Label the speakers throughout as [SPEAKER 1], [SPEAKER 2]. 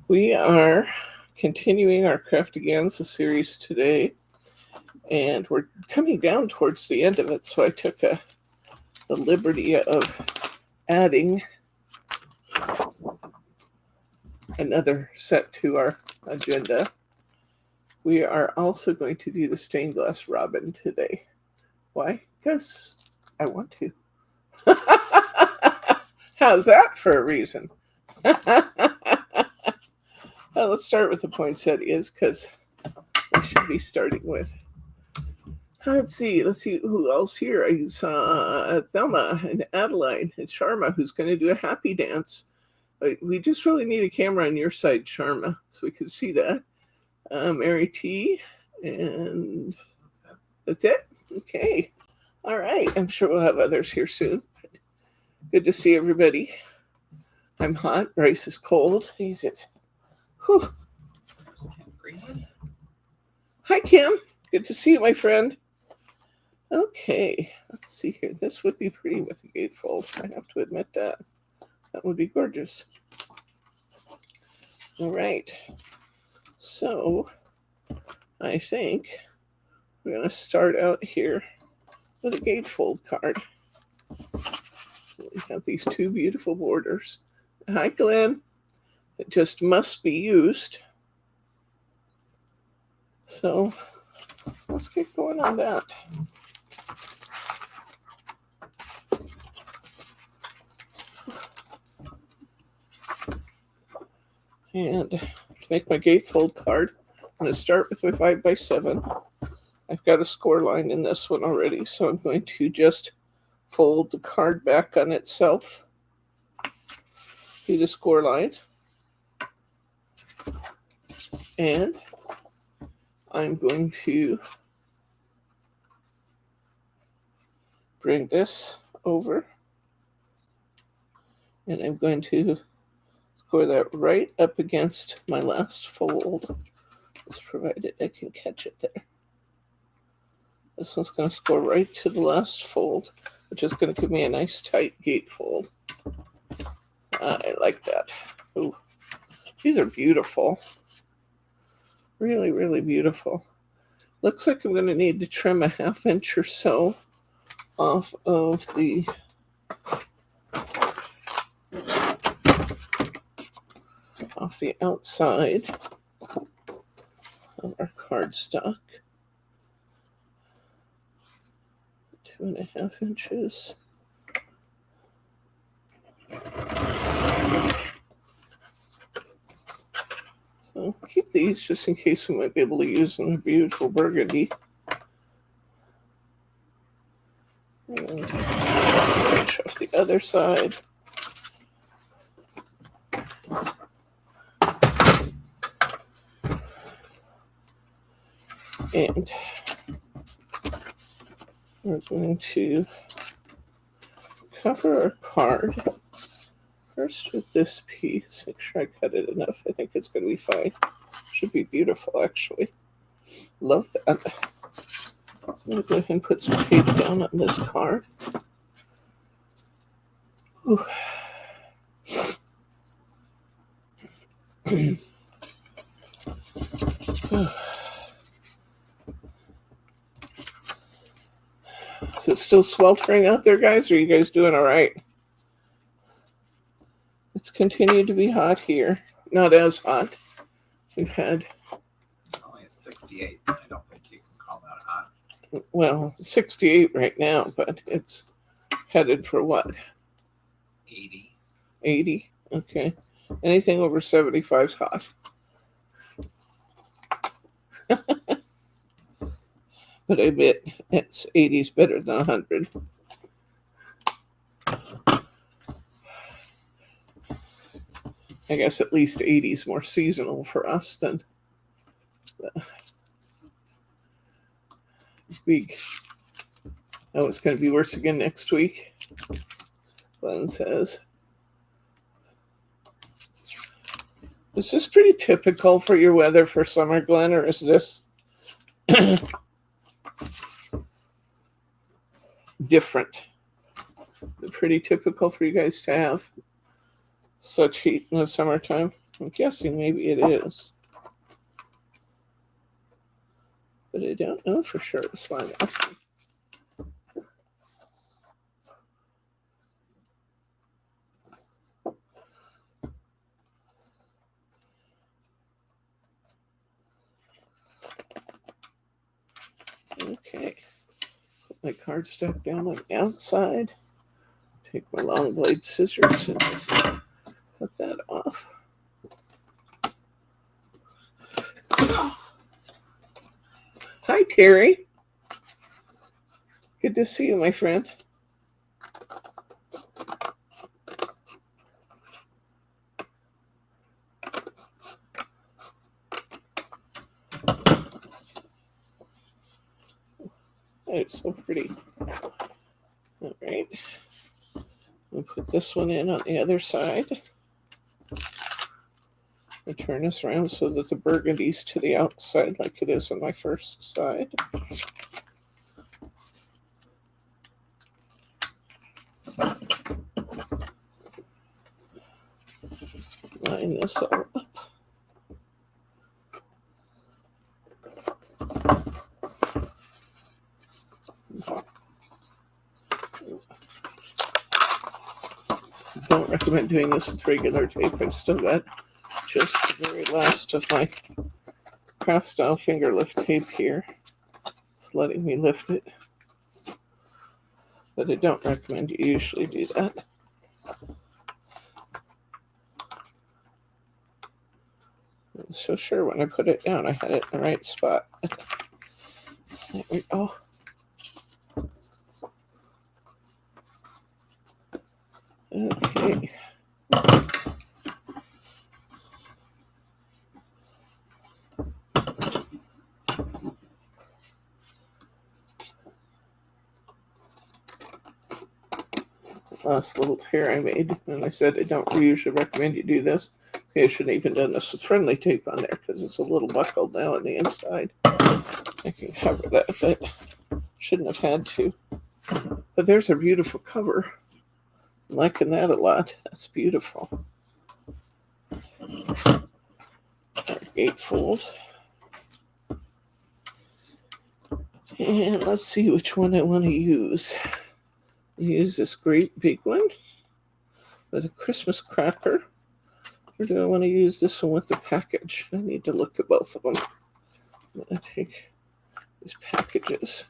[SPEAKER 1] We are continuing our Craftaganza series today, and we're coming down towards the end of it, so I took the liberty of adding another set to our agenda. We are also going to do the stained glass robin today. Why? Because I want to. How's that for a reason? Well, let's start with the poinsettias because we should be starting with. Let's see who else here. I saw Thelma and Adeline and Sharma, who's going to do a happy dance. We just really need a camera on your side, Sharma, so we can see that. Mary T. And that's it. Okay. All right. I'm sure we'll have others here soon. Good to see everybody. I'm hot. Bryce is cold. He's it. Whew. Hi, Kim. Good to see you, my friend. Okay, let's see here. This would be pretty with a gatefold. I have to admit that. That would be gorgeous. All right. So, I think we're going to start out here with a gatefold card. We have these two beautiful borders. Hi, Glenn. It just must be used. So let's get going on that. And to make my gatefold card, I'm going to start with my 5x7. I've got a score line in this one already, so I'm going to just fold the card back on itself. Do the score line. And I'm going to bring this over. And I'm going to score that right up against my last fold. Just provided I can catch it there. This one's going to score right to the last fold, which is going to give me a nice tight gatefold. I like that. Ooh, these are beautiful. Really, really beautiful. Looks like I'm going to need to trim a 1/2 inch or so off of the outside of our cardstock. 2.5 inches. So keep these just in case we might be able to use them. They're beautiful burgundy. And finish off the other side. And we're going to cover our card first with this piece. Make sure I cut it enough. I think it's going to be fine. Should be beautiful, actually. Love that. I'm going to go ahead and put some tape down on this card. Ooh. Is it still sweltering out there, guys? Or are you guys doing all right? It's continued to be hot here. Not as hot. We've had...
[SPEAKER 2] Only at 68. I don't think you can call that hot.
[SPEAKER 1] Well, 68 right now, but it's headed for what?
[SPEAKER 2] 80.
[SPEAKER 1] 80? Okay. Anything over 75 is hot. But I bet it's 80 is better than 100. I guess at least 80 is more seasonal for us than the week. Oh, it's going to be worse again next week, Glenn says. Is this pretty typical for your weather for summer, Glenn, or is this different? Pretty typical for you guys to have such heat in the summertime? I'm guessing maybe it is. But I don't know for sure. That's why I'm asking. Okay. Put my cardstock down on the outside. Take my long blade scissors and just cut that off. Hi, Terry. Good to see you, my friend. Oh, it's so pretty. All right. We'll put this one in on the other side. And turn this around so that the burgundy's to the outside like it is on my first side. Line this all up. Don't recommend doing this with regular tape. I've still got just the very last of my craft style finger lift tape here. It's letting me lift it. But I don't recommend you usually do that. I'm so sure when I put it down I had it in the right spot. There we go. Okay. Last little tear I made, and I said I don't usually recommend you do this. See, I shouldn't have even done this with friendly tape on there because it's a little buckled now on the inside. I can cover that, but shouldn't have had to. But there's a beautiful cover. I'm liking that a lot. That's beautiful. Our gatefold. And let's see which one I want to use. Use this great big one with a Christmas cracker. Or do I want to use this one with the package? I need to look at both of them. I'm going to take these packages.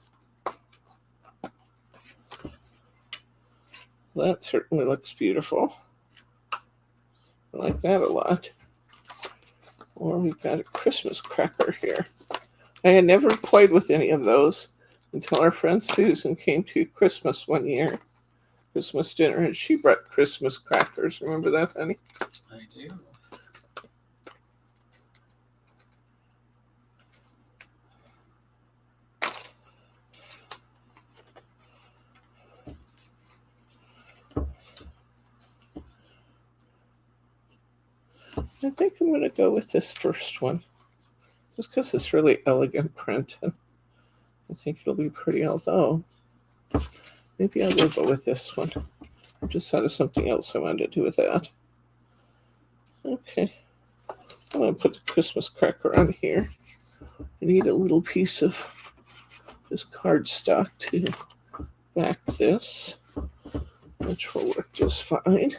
[SPEAKER 1] That certainly looks beautiful. I like that a lot. Or we've got a Christmas cracker here. I had never played with any of those until our friend Susan came to Christmas one year. Christmas dinner, and she brought Christmas crackers. Remember that, honey?
[SPEAKER 2] I do.
[SPEAKER 1] I think I'm going to go with this first one. Just because it's really elegant print. And I think it'll be pretty, although maybe I will go with this one. I just thought of something else I wanted to do with that. Okay. I'm going to put the Christmas cracker on here. I need a little piece of this cardstock to back this, which will work just fine.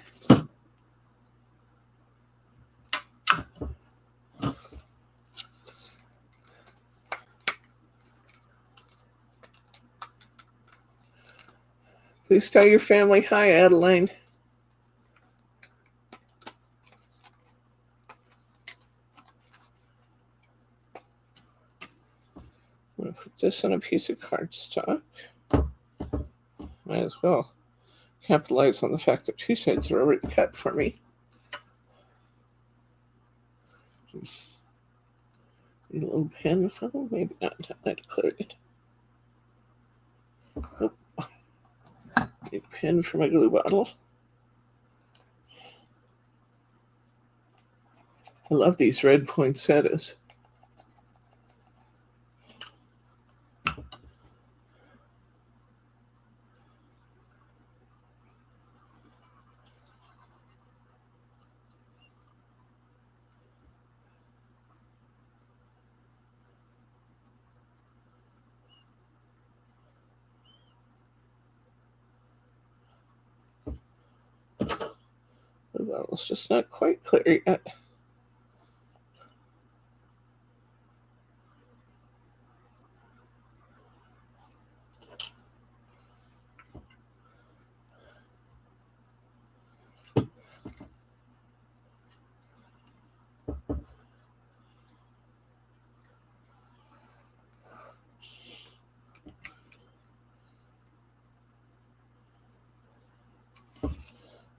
[SPEAKER 1] Please tell your family hi, Adeline. I'm going to put this on a piece of cardstock. Might as well capitalize on the fact that two sides are already cut for me. Need a little pen. Oh, maybe not. I declared it. Oh. Need a pen for my glue bottle. I love these red poinsettias. Well, it's just not quite clear yet.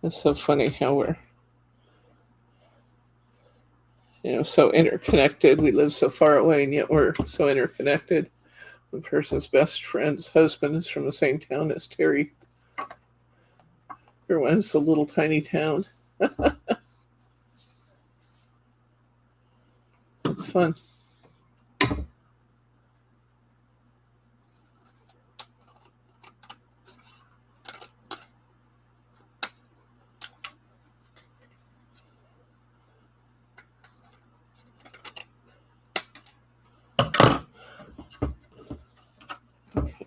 [SPEAKER 1] It's so funny how we're, so interconnected. We live so far away, and yet we're so interconnected. One person's best friend's husband is from the same town as Terry. Everyone's a little tiny town. It's fun.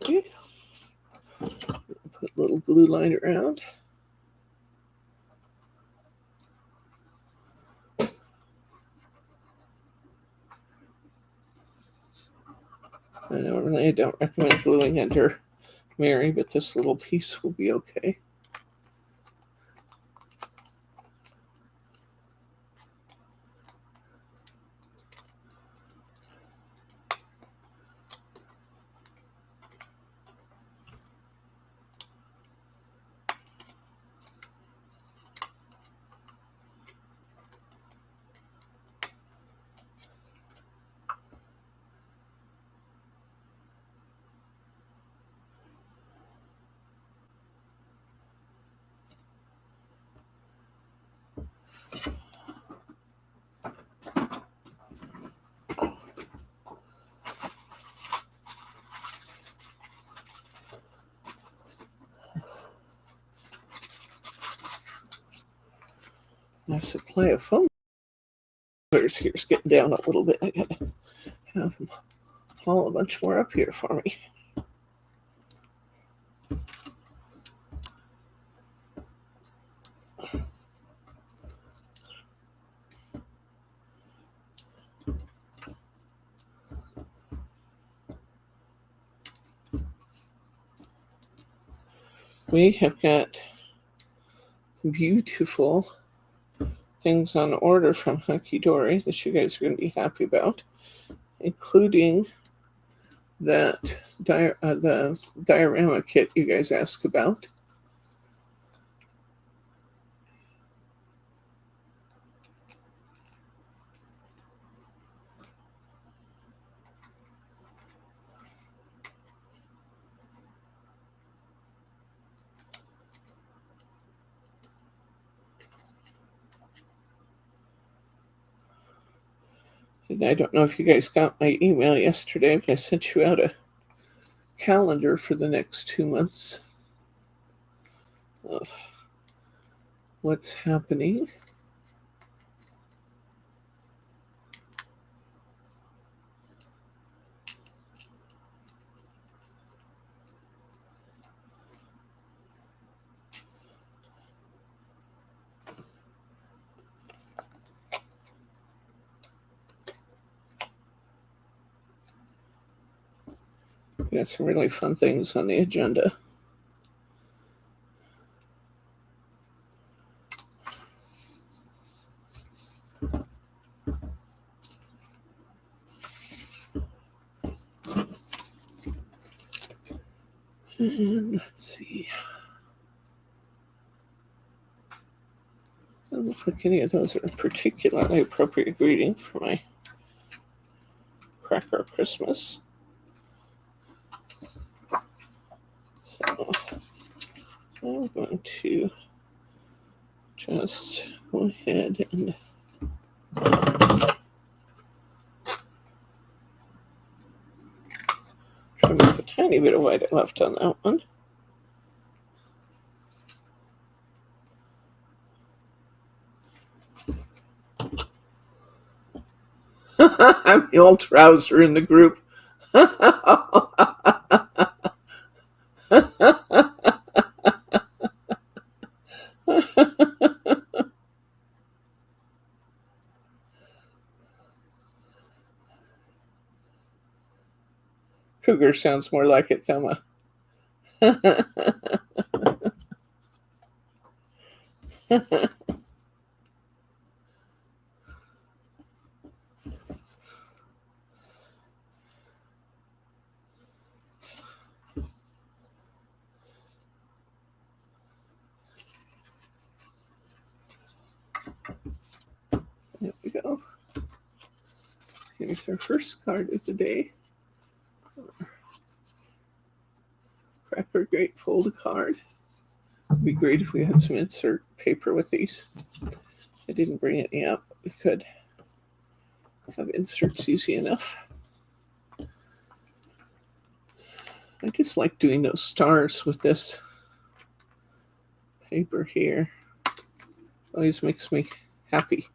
[SPEAKER 1] Okay. Put a little glue line around. Normally I don't recommend gluing under Mary, but this little piece will be okay. My supply of foam colors here is getting down a little bit. I gotta have them haul a bunch more up here for me. We have got some beautiful things on order from Hunkydory that you guys are going to be happy about, including that the diorama kit you guys asked about. And I don't know if you guys got my email yesterday, but I sent you out a calendar for the next 2 months of what's happening. We got some really fun things on the agenda. And let's see. Doesn't look like any of those are a particularly appropriate greeting for my cracker Christmas. So I'm going to just go ahead and trim up a tiny bit of white I left on that one. I'm the old trouser in the group. Cougar sounds more like it, Thelma. There we go. Here's our first card of the day. Cracker Gatefold card. It'd be great if we had some insert paper with these. I didn't bring any up. We could have inserts easy enough. I just like doing those stars with this paper here. Always makes me happy.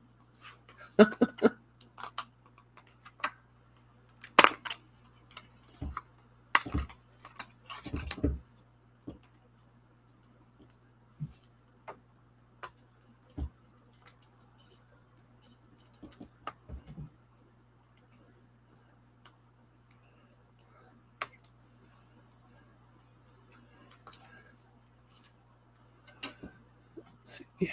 [SPEAKER 1] Let's see.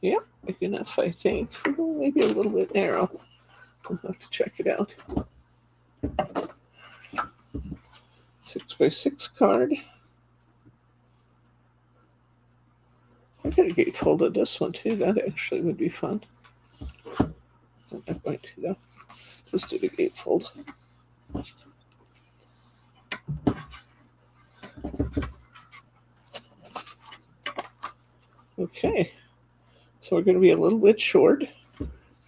[SPEAKER 1] Yep, big enough, I think. Maybe a little bit narrow. We'll have to check it out. 6x6 card. I could have gatefolded this one too. That actually would be fun. I'm not going to though. Just do the gatefold. Okay. So we're going to be a little bit short,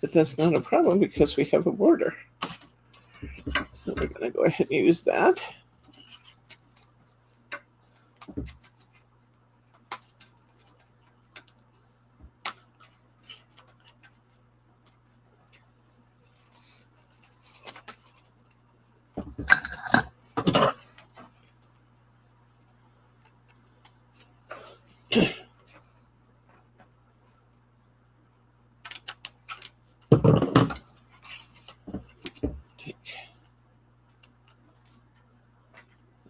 [SPEAKER 1] but that's not a problem because we have a border. So we're going to go ahead and use that. Take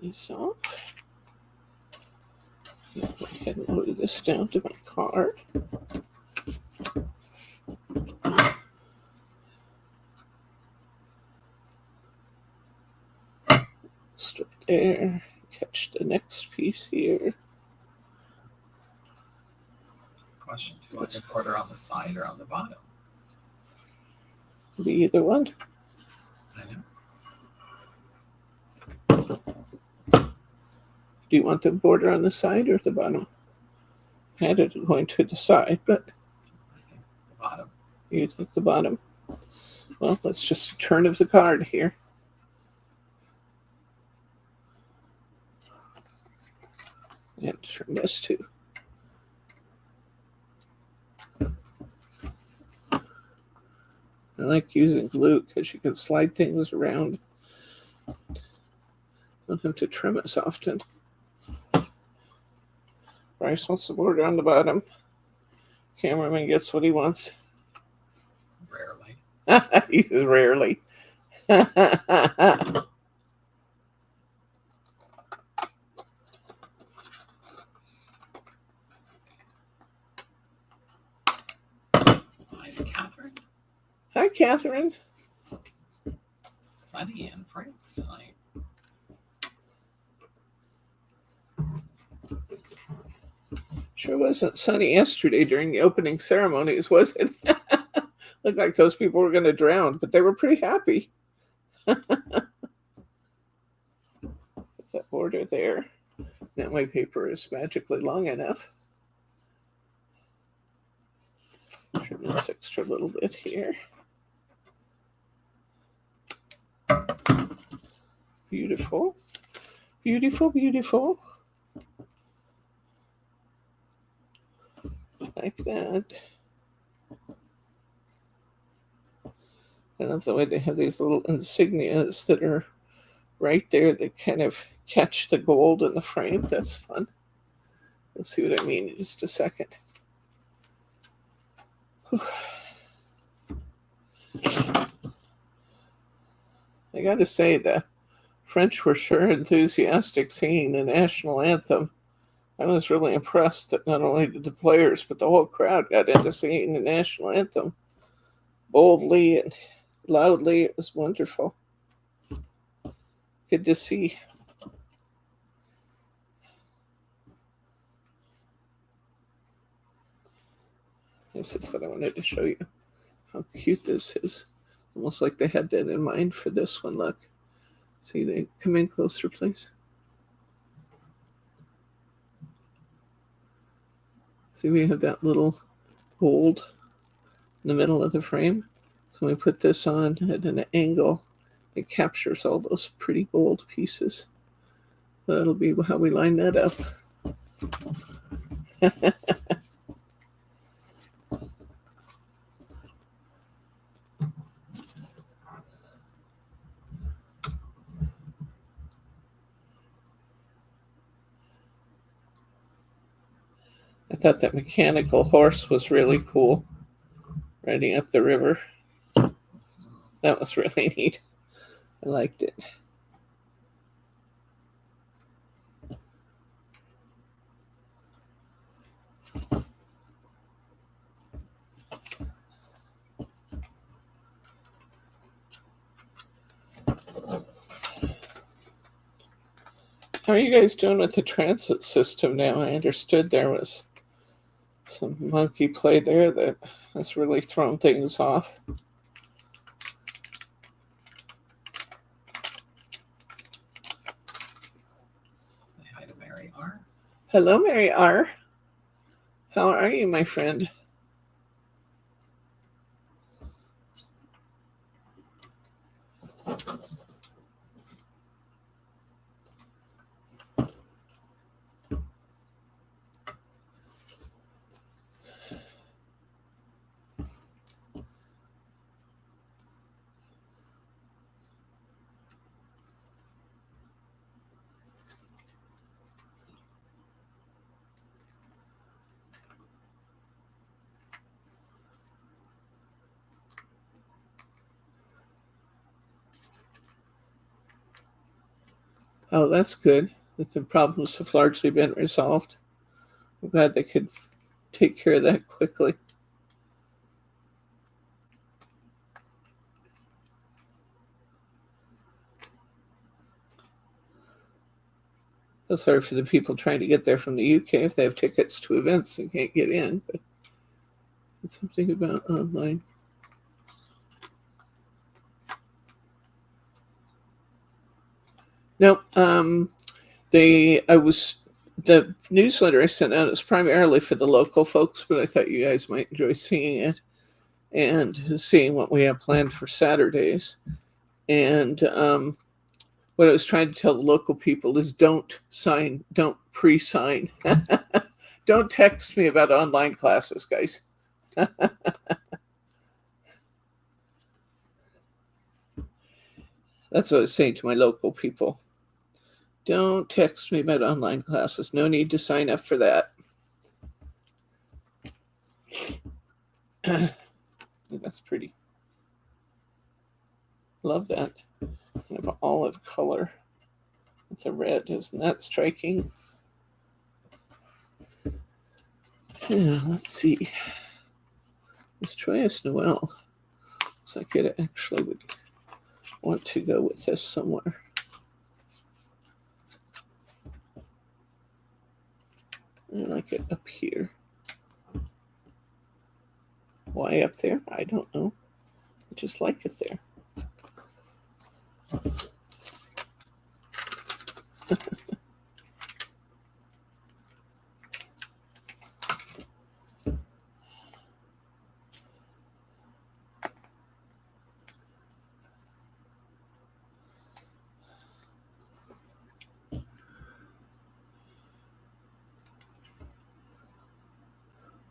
[SPEAKER 1] these off. Go ahead and move this down to my card. Start there. Catch the next piece here.
[SPEAKER 2] Question: do you want your border on the side or on the bottom?
[SPEAKER 1] Be either one.
[SPEAKER 2] I know.
[SPEAKER 1] Do you want the border on the side or the bottom? I had it going to the side, but
[SPEAKER 2] I think the bottom.
[SPEAKER 1] you think the bottom. Well, that's just a turn of the card here. And turn this too. I like using glue because you can slide things around. Don't have to trim as often. Bryce wants the border on the bottom. Cameraman gets what he wants.
[SPEAKER 2] Rarely.
[SPEAKER 1] He says rarely.
[SPEAKER 2] Hi, Catherine.
[SPEAKER 1] Hi, Catherine.
[SPEAKER 2] Sunny in France tonight.
[SPEAKER 1] Sure wasn't sunny yesterday during the opening ceremonies, was it? Looked like those people were going to drown, but they were pretty happy. Put that border there. Now my paper is magically long enough. Trim this extra little bit here. Beautiful. Beautiful, beautiful. Like that. I love the way they have these little insignias that are right there that kind of catch the gold in the frame. That's fun. You'll see what I mean in just a second. I gotta say, the French were sure enthusiastic singing the national anthem. I was really impressed that not only did the players, but the whole crowd got into singing the national anthem boldly and loudly. It was wonderful. Good to see. This is what I wanted to show you. How cute this is. Almost like they had that in mind for this one. Look. See, they come in closer, please. See, we have that little gold in the middle of the frame. So when we put this on at an angle, it captures all those pretty gold pieces. That'll be how we line that up. I thought that mechanical horse was really cool, riding up the river. That was really neat. I liked it. How are you guys doing with the transit system now? I understood there was some monkey play there that has really thrown things off.
[SPEAKER 2] Say hi to Mary R.
[SPEAKER 1] Hello, Mary R. How are you, my friend? Oh, that's good that the problems have largely been resolved. I'm glad they could take care of that quickly. It's hard for the people trying to get there from the UK if they have tickets to events and can't get in. But it's something about online. No, the newsletter I sent out is primarily for the local folks, but I thought you guys might enjoy seeing it and seeing what we have planned for Saturdays. And what I was trying to tell the local people is don't pre-sign. Don't text me about online classes, guys. That's what I was saying to my local people. Don't text me about online classes. No need to sign up for that. That's pretty. Love that. Kind of an olive color with the red. Isn't that striking? Yeah, let's see. This Joyous Noel. Looks like it actually would want to go with this somewhere. I like it up here. Why up there? I don't know. I just like it there.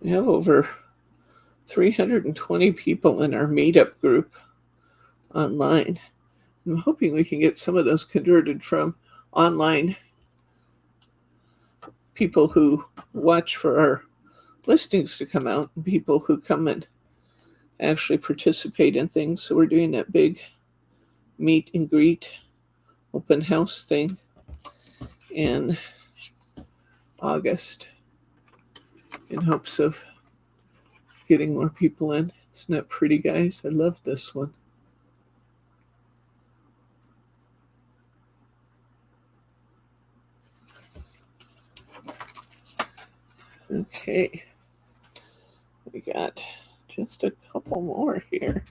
[SPEAKER 1] We have over 320 people in our meetup group online. I'm hoping we can get some of those converted from online people who watch for our listings to come out, and people who come and actually participate in things. So we're doing that big meet and greet open house thing in August in hopes of getting more people in. Isn't that pretty, guys? I love this one. Okay, we got just a couple more here.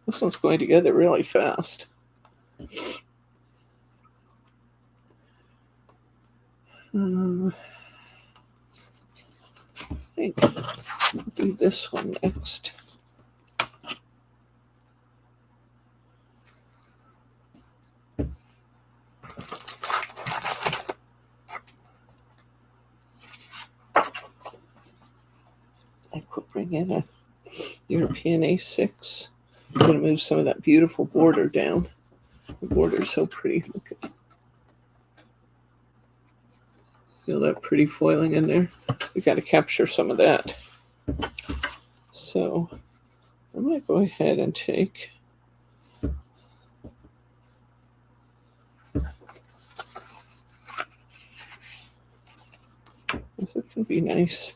[SPEAKER 1] This one's going together really fast. I think I'll do this one next. I think we'll bring in a European A6. I'm going to move some of that beautiful border down. The border's so pretty. Look at, see all that pretty foiling in there? We got to capture some of that. So I'm going to go ahead and take this. It can be nice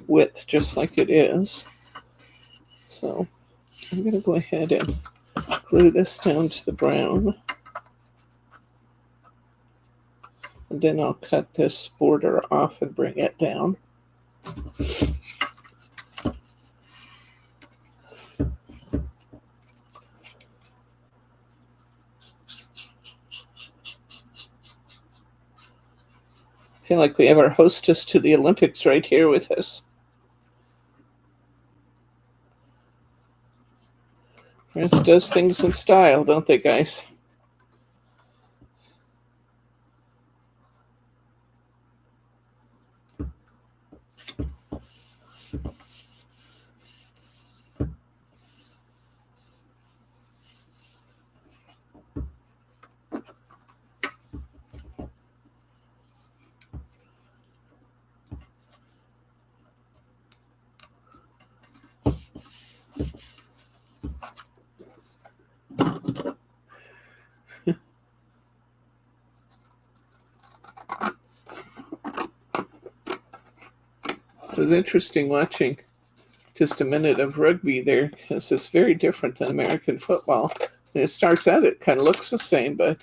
[SPEAKER 1] width just like it is. So I'm going to go ahead and glue this down to the brown. And then I'll cut this border off and bring it down. I feel like we have our hostess to the Olympics right here with us. France does things in style, don't they, guys? It was interesting watching just a minute of rugby there, because it's very different than American football. And it starts out, it kind of looks the same, but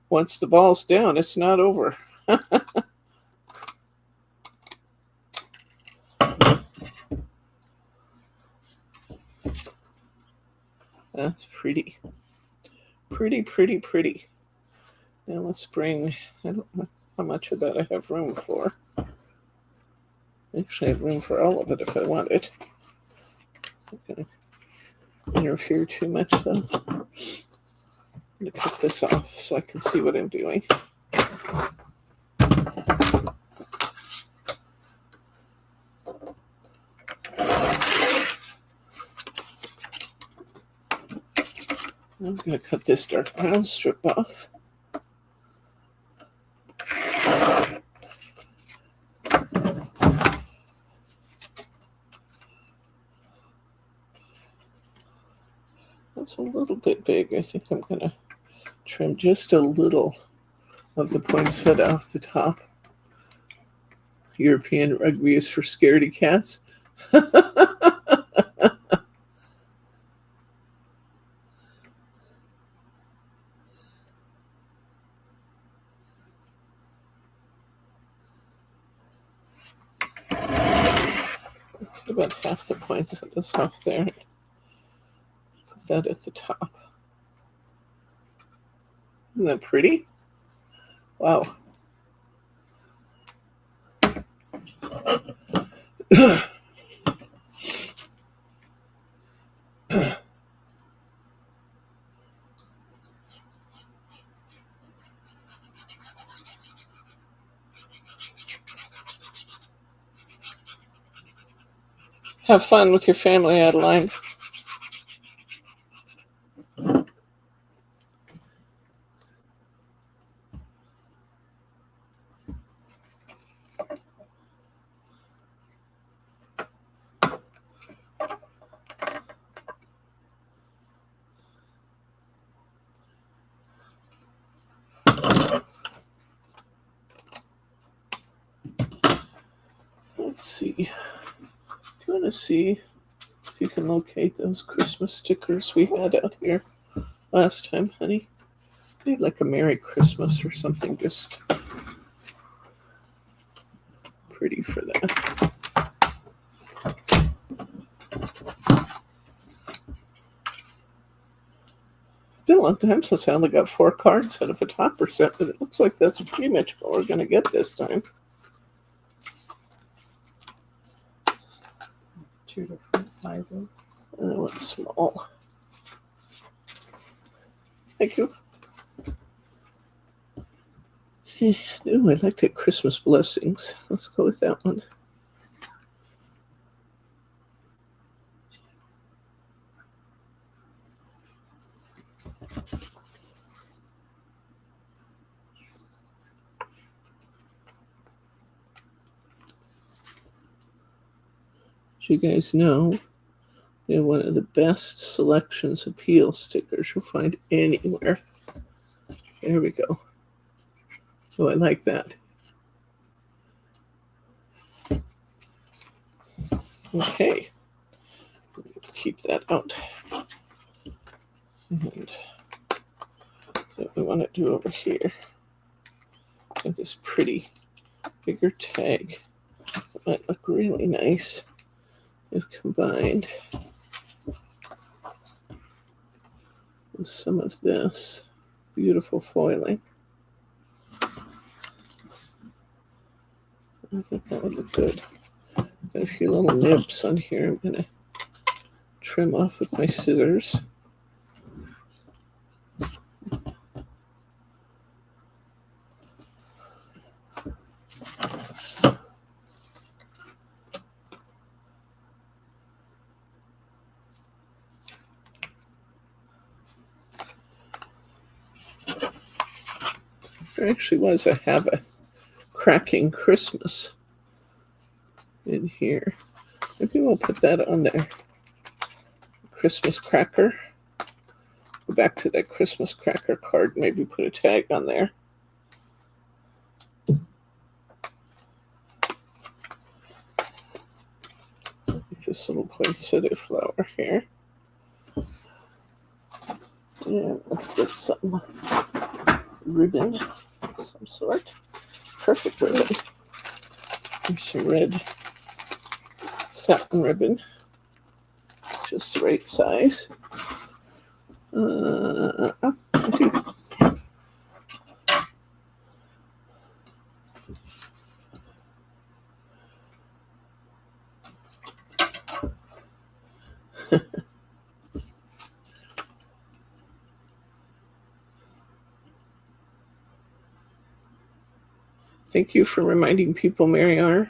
[SPEAKER 1] once the ball's down, it's not over. That's pretty. Pretty, pretty, pretty. Now let's bring, I don't know how much of that I have room for. Actually, I have room for all of it if I want it. I'm going to interfere too much, though. I'm going to cut this off so I can see what I'm doing. I'm going to cut this dark brown strip off. That's a little bit big. I think I'm going to trim just a little of the poinsettia off the top. European rugby is for scaredy cats. About half the poinsettia off there. Put that at the top. Isn't that pretty? Wow. Have fun with your family, Adeline. Do you want to see if you can locate those Christmas stickers we had out here last time, honey? Made like a Merry Christmas or something, just pretty for that. It's been a long time since I only got 4 cards out of a topper set, but it looks like that's pretty much what we're going to get this time.
[SPEAKER 3] 2 different sizes.
[SPEAKER 1] And I went small. Thank you. Ooh, I like that Christmas blessings. Let's go with that one. As you guys know, we have one of the best selections of peel stickers you'll find anywhere. There we go. Oh, I like that. Okay. Keep that out. And what we want to do over here with this pretty bigger tag. It might look really nice if combined with some of this beautiful foiling. I think that would look good. Got a few little nibs on here I'm going to trim off with my scissors. There actually was have a cracking Christmas in here. Maybe we'll put that on there. Christmas cracker. Go back to that Christmas cracker card. Maybe put a tag on there. This little poinsettia flower here. And let's get some ribbon of some sort. Perfect ribbon. Here's some red satin ribbon. Just the right size. Thank you for reminding people, Mary R.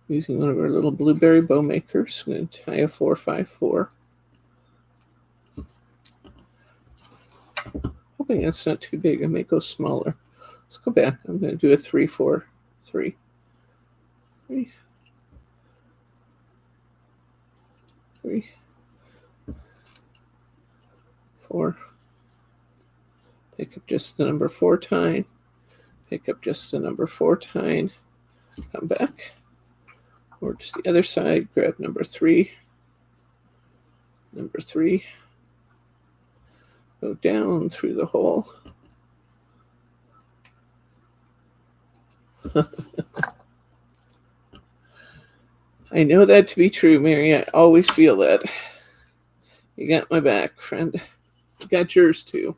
[SPEAKER 1] Using one of our little blueberry bow makers. I'm going to tie a 4-5-4. Hoping that's not too big. I may go smaller. Let's go back. I'm going to do a 3-4-3. 3. 3, 4. Pick up just the number 4 tine. Pick up just the number 4 tine. Come back. Or just the other side. Grab number 3. Number 3. Go down through the hole. I know that to be true, Mary. I always feel that. You got my back, friend. You got yours, too.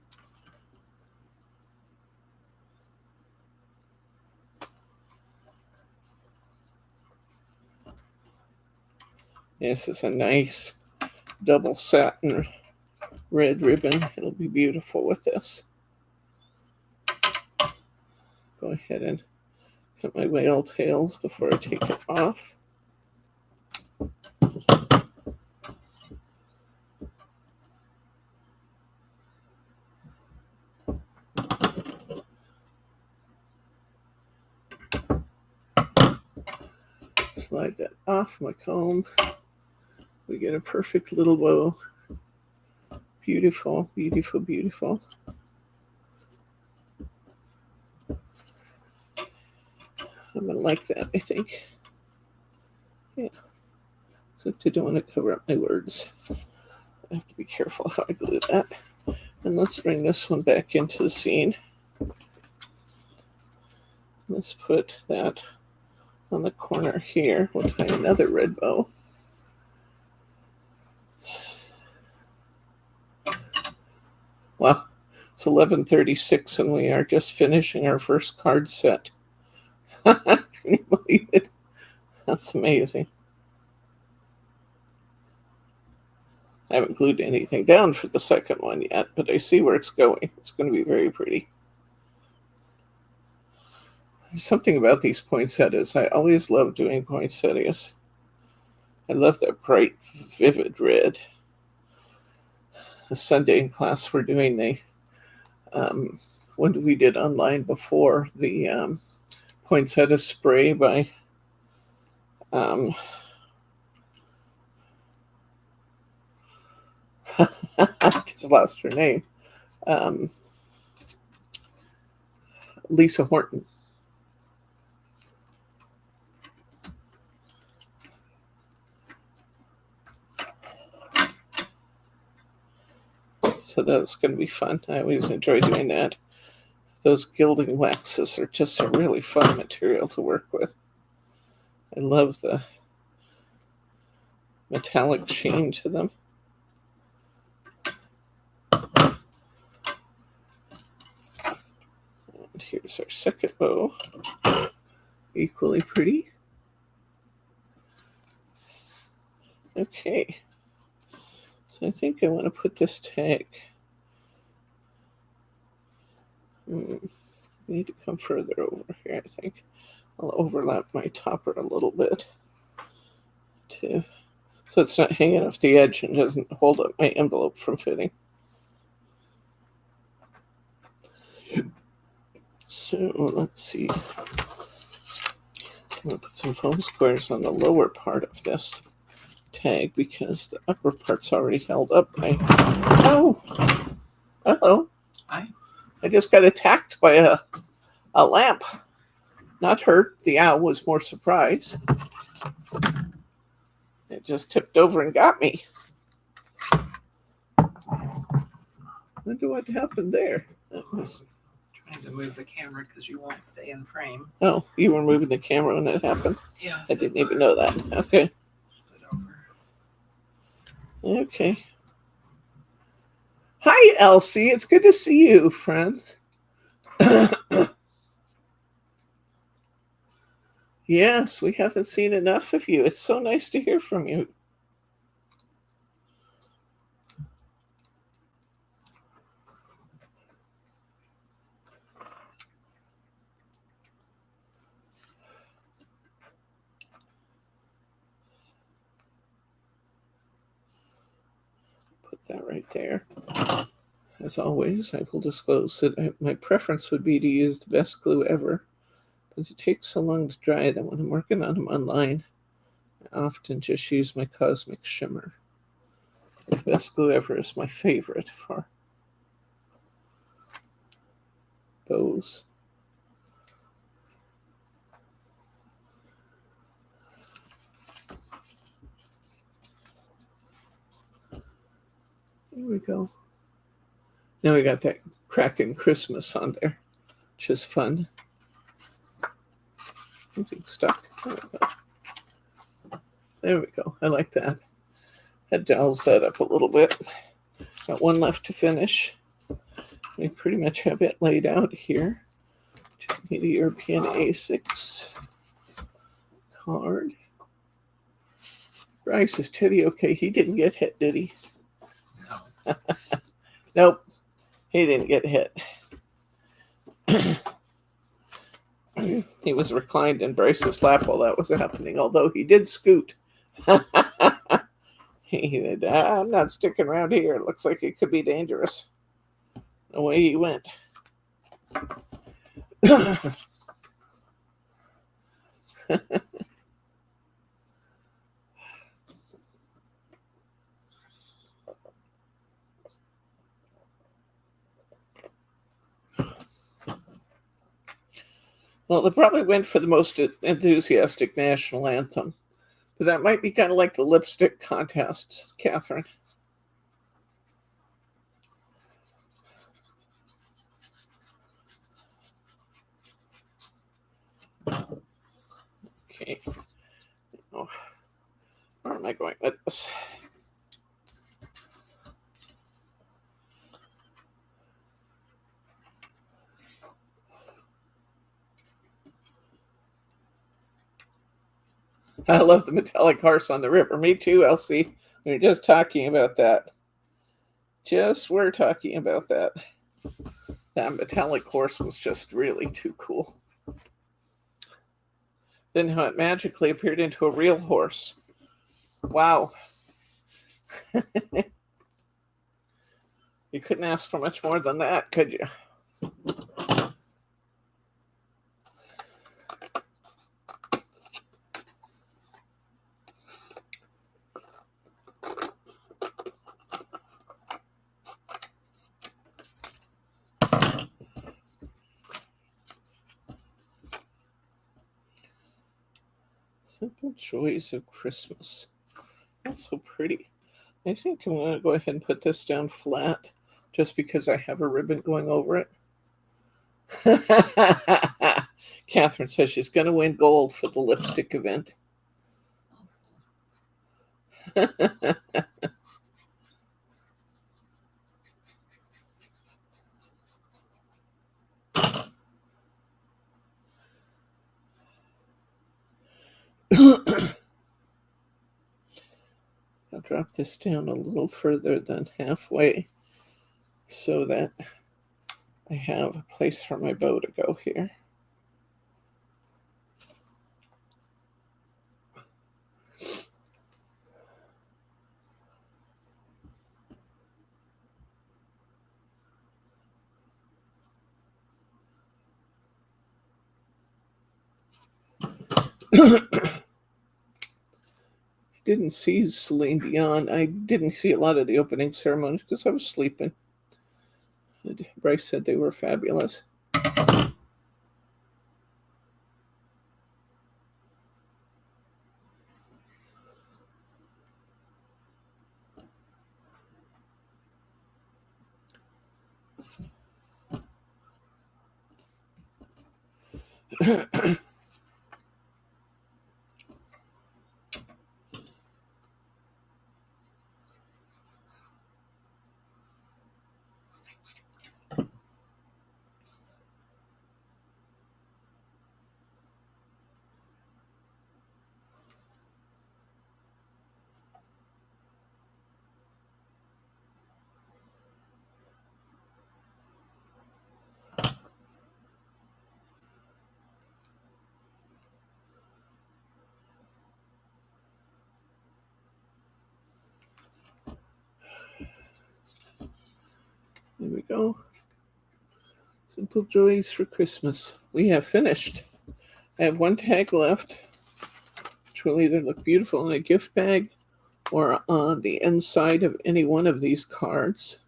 [SPEAKER 1] This is a nice double satin red ribbon. It'll be beautiful with this. Go ahead and cut my whale tails before I take it off. Slide that off my comb. We get a perfect little bow Beautiful, beautiful, beautiful. I'm gonna like that, I think. Yeah. Except I don't want to cover up my words. I have to be careful how I glue that. And let's bring this one back into the scene. Let's put that on the corner here. We'll tie another red bow. Well, it's 11:36 and we are just finishing our first card set. Can you believe it? That's amazing. I haven't glued anything down for the second one yet, but I see where it's going. It's going to be very pretty. There's something about these poinsettias. I always love doing poinsettias. I love that bright, vivid red. A Sunday in class we're doing the one we did online before, the poinsettia spray by I just lost her name. Lisa Horton. So that's going to be fun. I always enjoy doing that. Those gilding waxes are just a really fun material to work with. I love the metallic sheen to them. And here's our second bow. Equally pretty. Okay. So I think I want to put this tag. I need to come further over here, I think. I'll overlap my topper a little bit so it's not hanging off the edge and doesn't hold up my envelope from fitting. So let's see. I'm going to put some foam squares on the lower part of this tag because the upper part's already held up by... Oh! Uh-oh.
[SPEAKER 2] Hi.
[SPEAKER 1] I just got attacked by a lamp. Not hurt. The owl was more surprised. It just tipped over and got me. Wonder what happened there.
[SPEAKER 2] I was trying to move the camera because you won't stay in frame.
[SPEAKER 1] Oh, you were moving the camera when it happened?
[SPEAKER 2] Yes.
[SPEAKER 1] I didn't even know that. Okay. Okay. Hi, Elsie. It's good to see you, friends. Yes, we haven't seen enough of you. It's so nice to hear from you. Put that right there. As always, I will disclose that my preference would be to use the best glue ever. But it takes so long to dry that when I'm working on them online, I often just use my Cosmic Shimmer. The best glue ever is my favorite for bows. There we go. Now we got that cracking Christmas on there, which is fun. Something stuck. There we go. I like that. Had to all set up a little bit. Got one left to finish. We pretty much have it laid out here. Just need a European A6 card. Bryce, is Teddy okay? He didn't get hit, did he?
[SPEAKER 2] No.
[SPEAKER 1] Nope. He didn't get hit. He was reclined in Bryce's lap while that was happening, although he did scoot. He said, I'm not sticking around here. It looks like it could be dangerous. Away he went. Well, they probably went for the most enthusiastic national anthem. But that might be kind of like the lipstick contest, Catherine. Okay. Oh, where am I going with this? I love the metallic horse on the river. Me too, Elsie. We were just talking about that. We're talking about that. That metallic horse was just really too cool. Then how it magically appeared into a real horse. Wow. You couldn't ask for much more than that, could you? Simple joys of Christmas. That's so pretty. I think I'm going to go ahead and put this down flat just because I have a ribbon going over it. Catherine says she's going to win gold for the lipstick event. I'll drop this down a little further than halfway so that I have a place for my bow to go here. Didn't see Celine Dion. I didn't see a lot of the opening ceremonies because I was sleeping. Bryce said they were fabulous. There we go. Simple joys for Christmas. We have finished. I have one tag left, which will either look beautiful in a gift bag or on the inside of any one of these cards.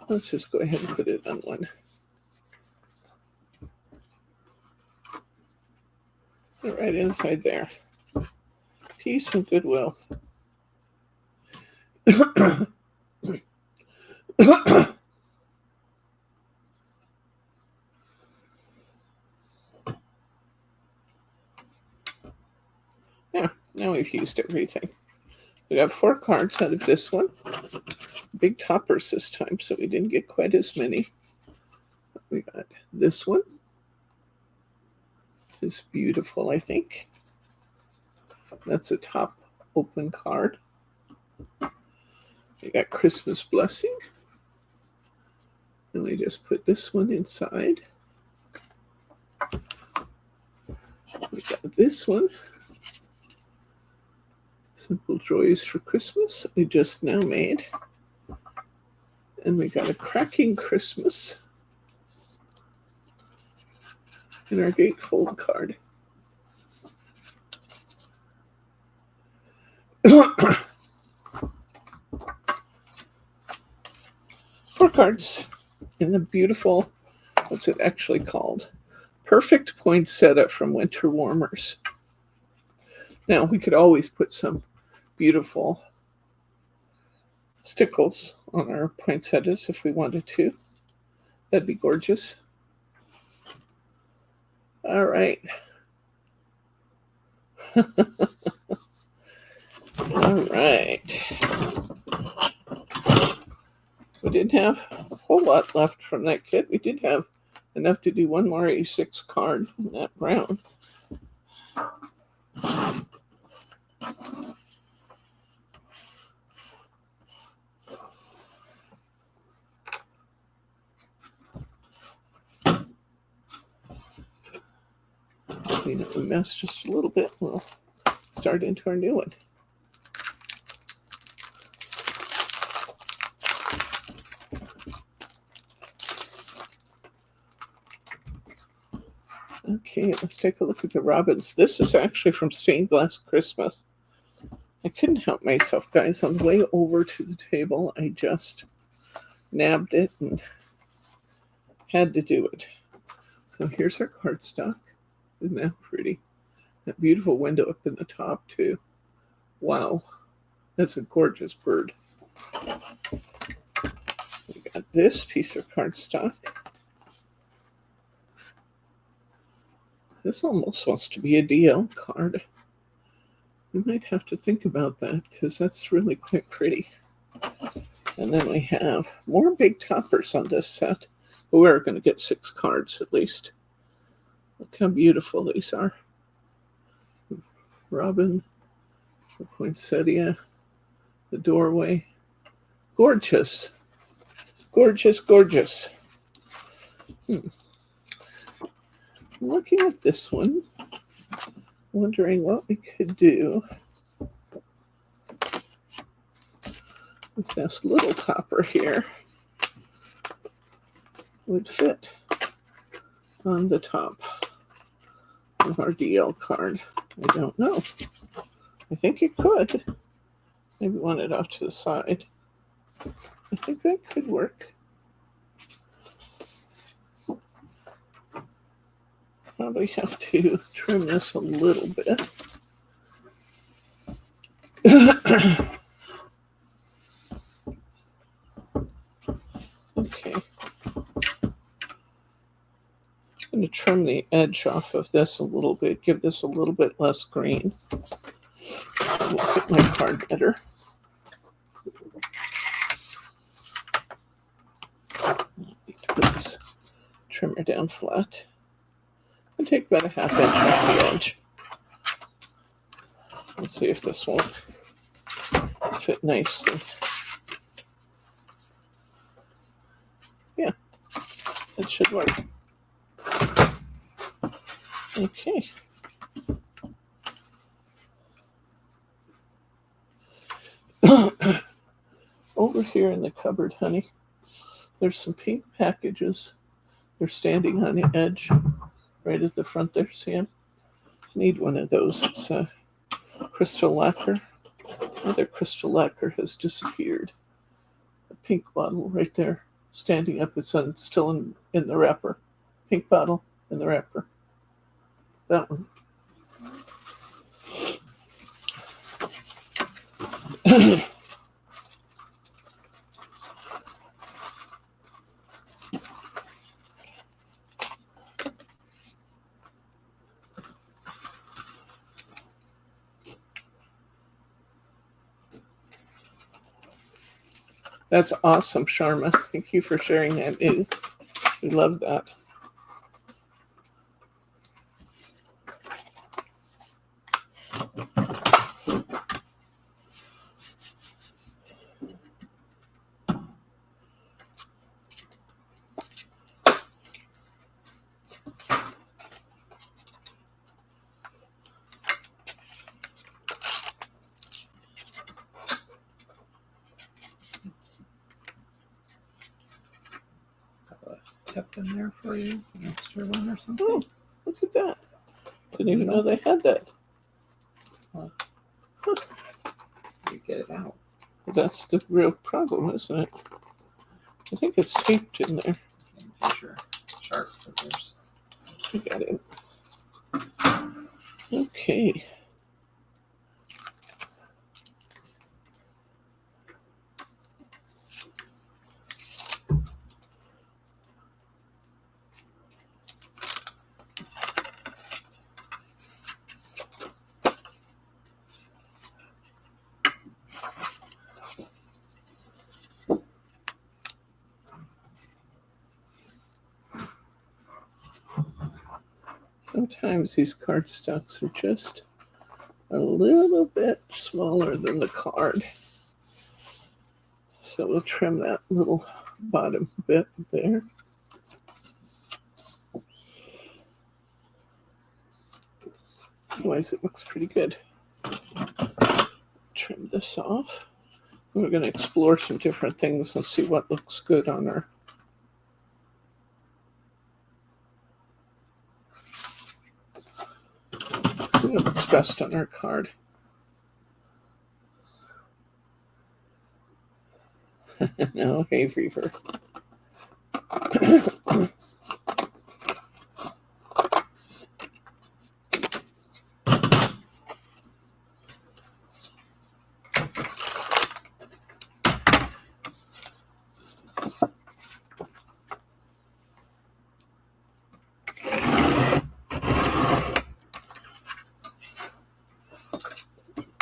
[SPEAKER 1] Let's just go ahead and put it on one. Right inside there. Peace and goodwill. Yeah, now we've used everything. We got 4 cards out of this one. Big toppers this time, so we didn't get quite as many. We got this one. It's beautiful, I think. That's a top open card. We got Christmas Blessing. And we just put this one inside. We got this one. Simple Joys for Christmas, we just now made. And we got a Cracking Christmas in our gatefold card. 4 cards. in the beautiful, what's it actually called? Perfect poinsettia from Winter Warmers. Now, we could always put some beautiful stickles on our poinsettias if we wanted to. That'd be gorgeous. All right. All right. We didn't have a whole lot left from that kit. We did have enough to do one more A6 card in that round. Clean up the mess just a little bit. We'll start into our new one. Okay, let's take a look at the robins. This is actually from Stained Glass Christmas. I couldn't help myself, guys. On the way over to the table, I just nabbed it and had to do it. So here's our cardstock. Isn't that pretty? That beautiful window up in the top, too. Wow, that's a gorgeous bird. We got this piece of cardstock. This almost wants to be a DL card. We might have to think about that because that's really quite pretty. And then we have more big toppers on this set. But we're going to get 6 cards at least. Look how beautiful these are. Robin, the poinsettia, the doorway. Gorgeous. Gorgeous, gorgeous. Looking at this one, wondering what we could do with this little topper here would fit on the top of our DL card. I don't know. I think it could. Maybe want it off to the side. I think that could work. Probably have to trim this a little bit. Okay. I'm going to trim the edge off of this a little bit, give this a little bit less green. Will fit my card better. I need to put this trimmer down flat. And take about a ½ inch off the edge. Let's see if this won't fit nicely. Yeah, it should work. Okay. Over here in the cupboard, honey, there's some pink packages. They're standing on the edge. Right at the front there, see them? Need one of those. It's a crystal lacquer. Another crystal lacquer has disappeared. A pink bottle right there, standing up. It's still in the wrapper. Pink bottle in the wrapper. That one. That's awesome, Sharma. Thank you for sharing that news. We love that.
[SPEAKER 3] Kept in there for you, an extra one or something.
[SPEAKER 1] Oh, look at that. Didn't even know they had that.
[SPEAKER 3] Well,
[SPEAKER 1] Huh.
[SPEAKER 3] you get it out.
[SPEAKER 1] That's the real problem, isn't it? I think it's taped in there.
[SPEAKER 2] In picture. Sharp scissors.
[SPEAKER 1] I got it. Okay. Sometimes these cardstocks are just a little bit smaller than the card. So we'll trim that little bottom bit there. Otherwise, it looks pretty good. Trim this off. We're going to explore some different things and see what looks good on our. See what looks best on our card. No hay fever.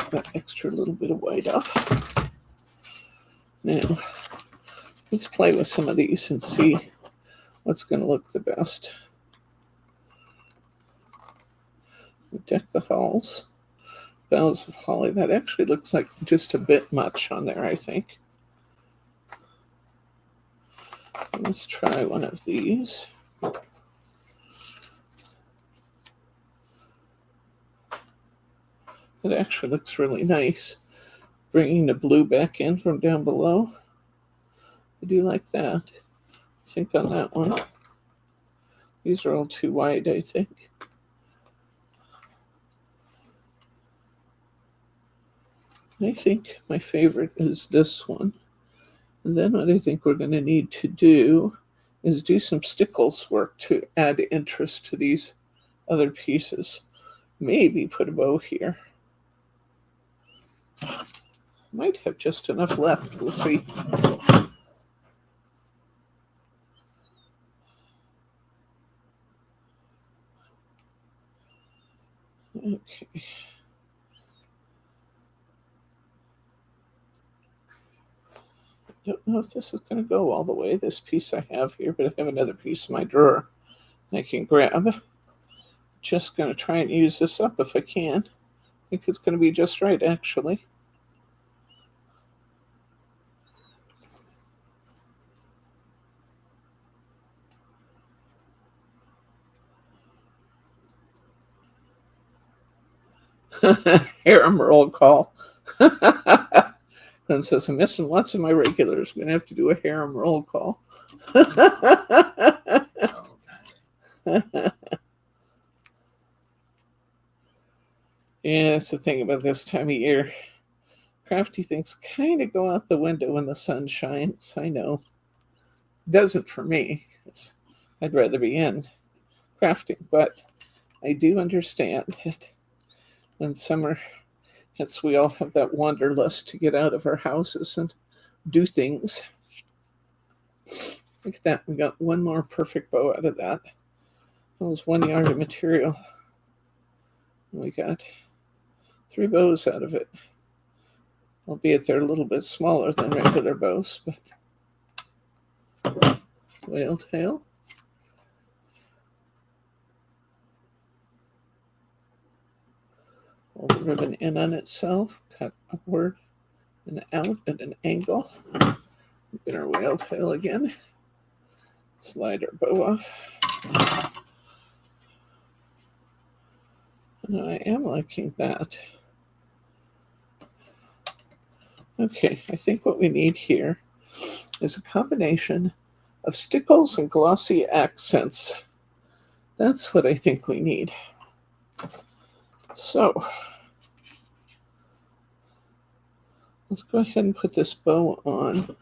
[SPEAKER 1] That extra little bit of white off. Now, let's play with some of these and see what's going to look the best. We deck the halls. Boughs of holly. That actually looks like just a bit much on there, I think. Let's try one of these. It actually looks really nice. Bringing the blue back in from down below. I do like that. I think on that one. These are all too wide, I think. I think my favorite is this one. And then what I think we're going to need to do is do some stickles work to add interest to these other pieces. Maybe put a bow here. Might have just enough left. We'll see. Okay. I don't know if this is going to go all the way, this piece I have here, but I have another piece in my drawer I can grab. Just going to try and use this up if I can. I think it's going to be just right, actually. Harem roll call. And says, I'm missing lots of my regulars. I'm going to have to do a harem roll call.
[SPEAKER 2] Okay.
[SPEAKER 1] Yeah, that's the thing about this time of year. Crafty things kind of go out the window when the sun shines. I know. It doesn't for me. I'd rather be in crafting, but I do understand that when summer hits, we all have that wanderlust to get out of our houses and do things. Look at that. We got one more perfect bow out of that. That was 1 yard of material. We got 3 bows out of it. Albeit they're a little bit smaller than regular bows, but whale tail. Pull the ribbon in on itself, cut upward and out at an angle. Get our whale tail again. Slide our bow off. And I am liking that. Okay, I think what we need here is a combination of stickles and glossy accents. That's what I think we need. So, let's go ahead and put this bow on.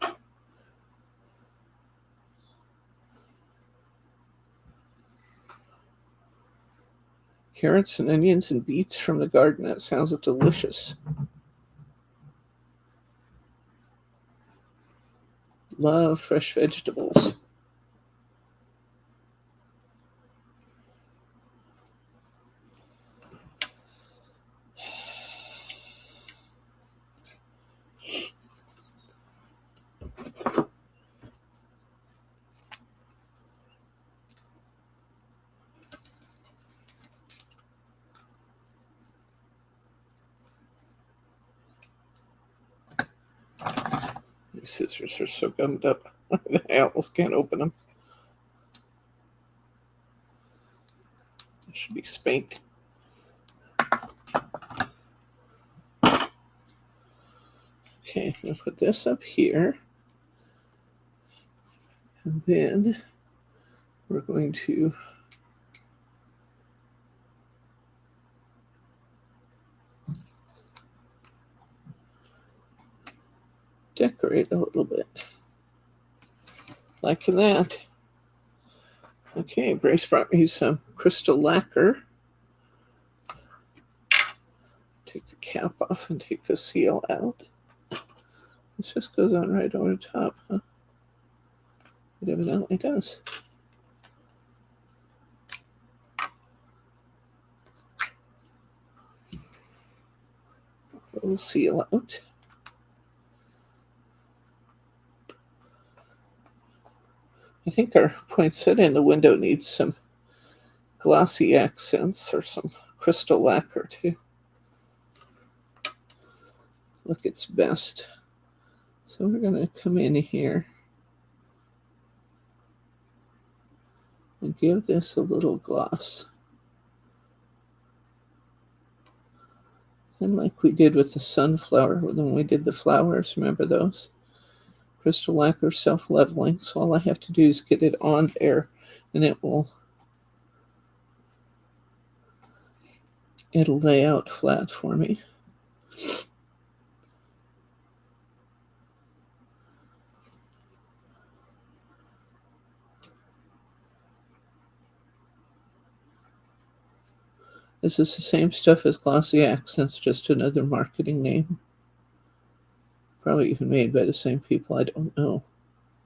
[SPEAKER 1] Carrots and onions and beets from the garden. That sounds delicious. Love fresh vegetables. These scissors are so gummed up. I almost can't open them. They should be spanked. Okay, I'm going to put this up here. And then we're going to decorate a little bit. Like that. Okay, Brace brought me some crystal lacquer. Take the cap off and take the seal out. This just goes on right over the top, huh? It evidently does. We'll seal out. I think our poinsettia in the window needs some glossy accents or some crystal lacquer to look its best. So we're going to come in here and give this a little gloss. And like we did with the sunflower when we did the flowers, remember those? Crystal lacquer self-leveling, so all I have to do is get it on there and it'll lay out flat for me. This is the same stuff as Glossy Accents, just another marketing name. Probably even made by the same people. I don't know.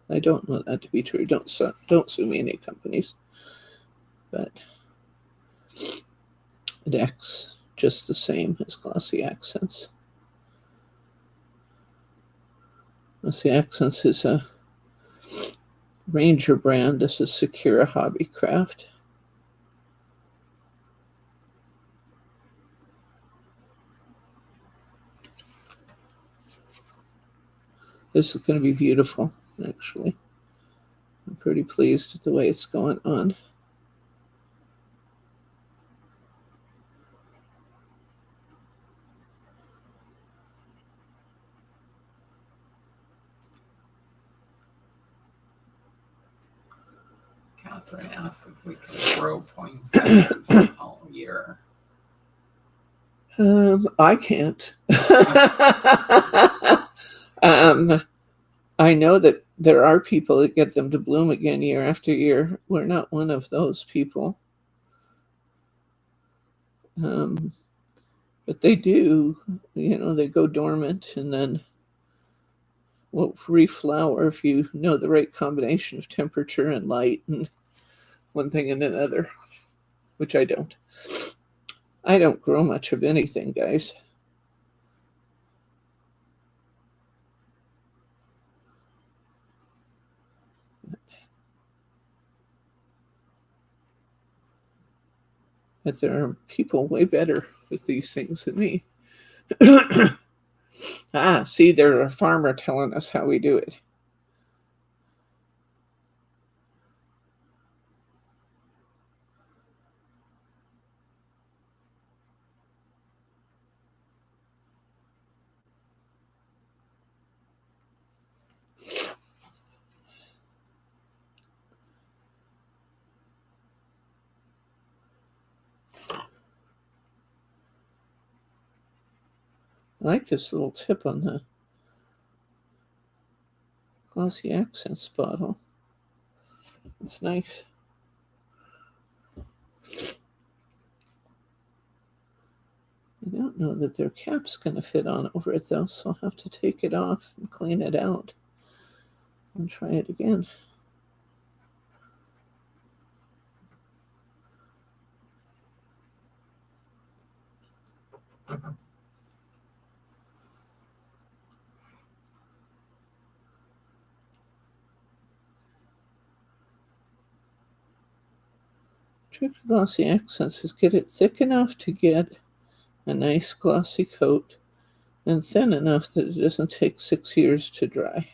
[SPEAKER 1] I don't know that to be true. Don't sue me, any companies. But it acts just the same as Glossy Accents. Glossy Accents is a Ranger brand. This is Sakura Hobbycraft. This is going to be beautiful, actually. I'm pretty pleased with the way it's going on.
[SPEAKER 2] Catherine asks if we can grow poinsettias all year.
[SPEAKER 1] I can't. I know that there are people that get them to bloom again year after year. We're not one of those people. But they do, they go dormant and then will reflower if you know the right combination of temperature and light and one thing and another, which I don't. I don't grow much of anything, guys. But there are people way better with these things than me. See, there's a farmer telling us how we do it. I like this little tip on the Glossy Accents bottle. It's nice. know that their cap's going to fit on over it, though, so I'll have to take it off and clean it out and try it again. Trick to glossy accents is get it thick enough to get a nice glossy coat and thin enough that it doesn't take 6 years to dry.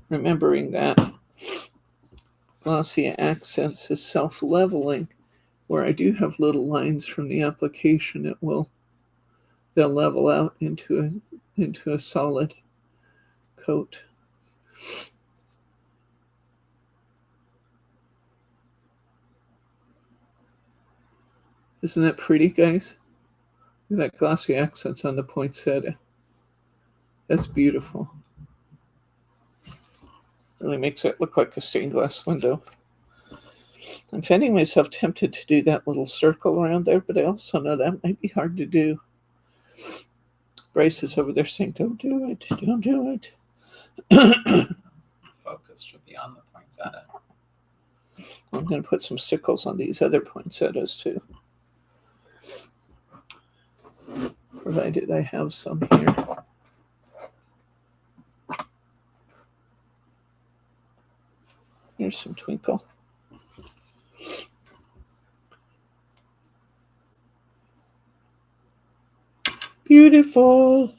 [SPEAKER 1] Remembering that glossy accents is self-leveling, where I do have little lines from the application, they'll level out into a solid coat. Isn't that pretty, guys? Look at that glossy accents on the poinsettia. That's beautiful. Really makes it look like a stained glass window. I'm finding myself tempted to do that little circle around there, but I also know that might be hard to do. Bryce is over there saying, don't do it, don't do it.
[SPEAKER 2] Focus should be on the poinsettia.
[SPEAKER 1] I'm going to put some stickles on these other poinsettias too, provided I have some here. Here's some twinkle. Beautiful.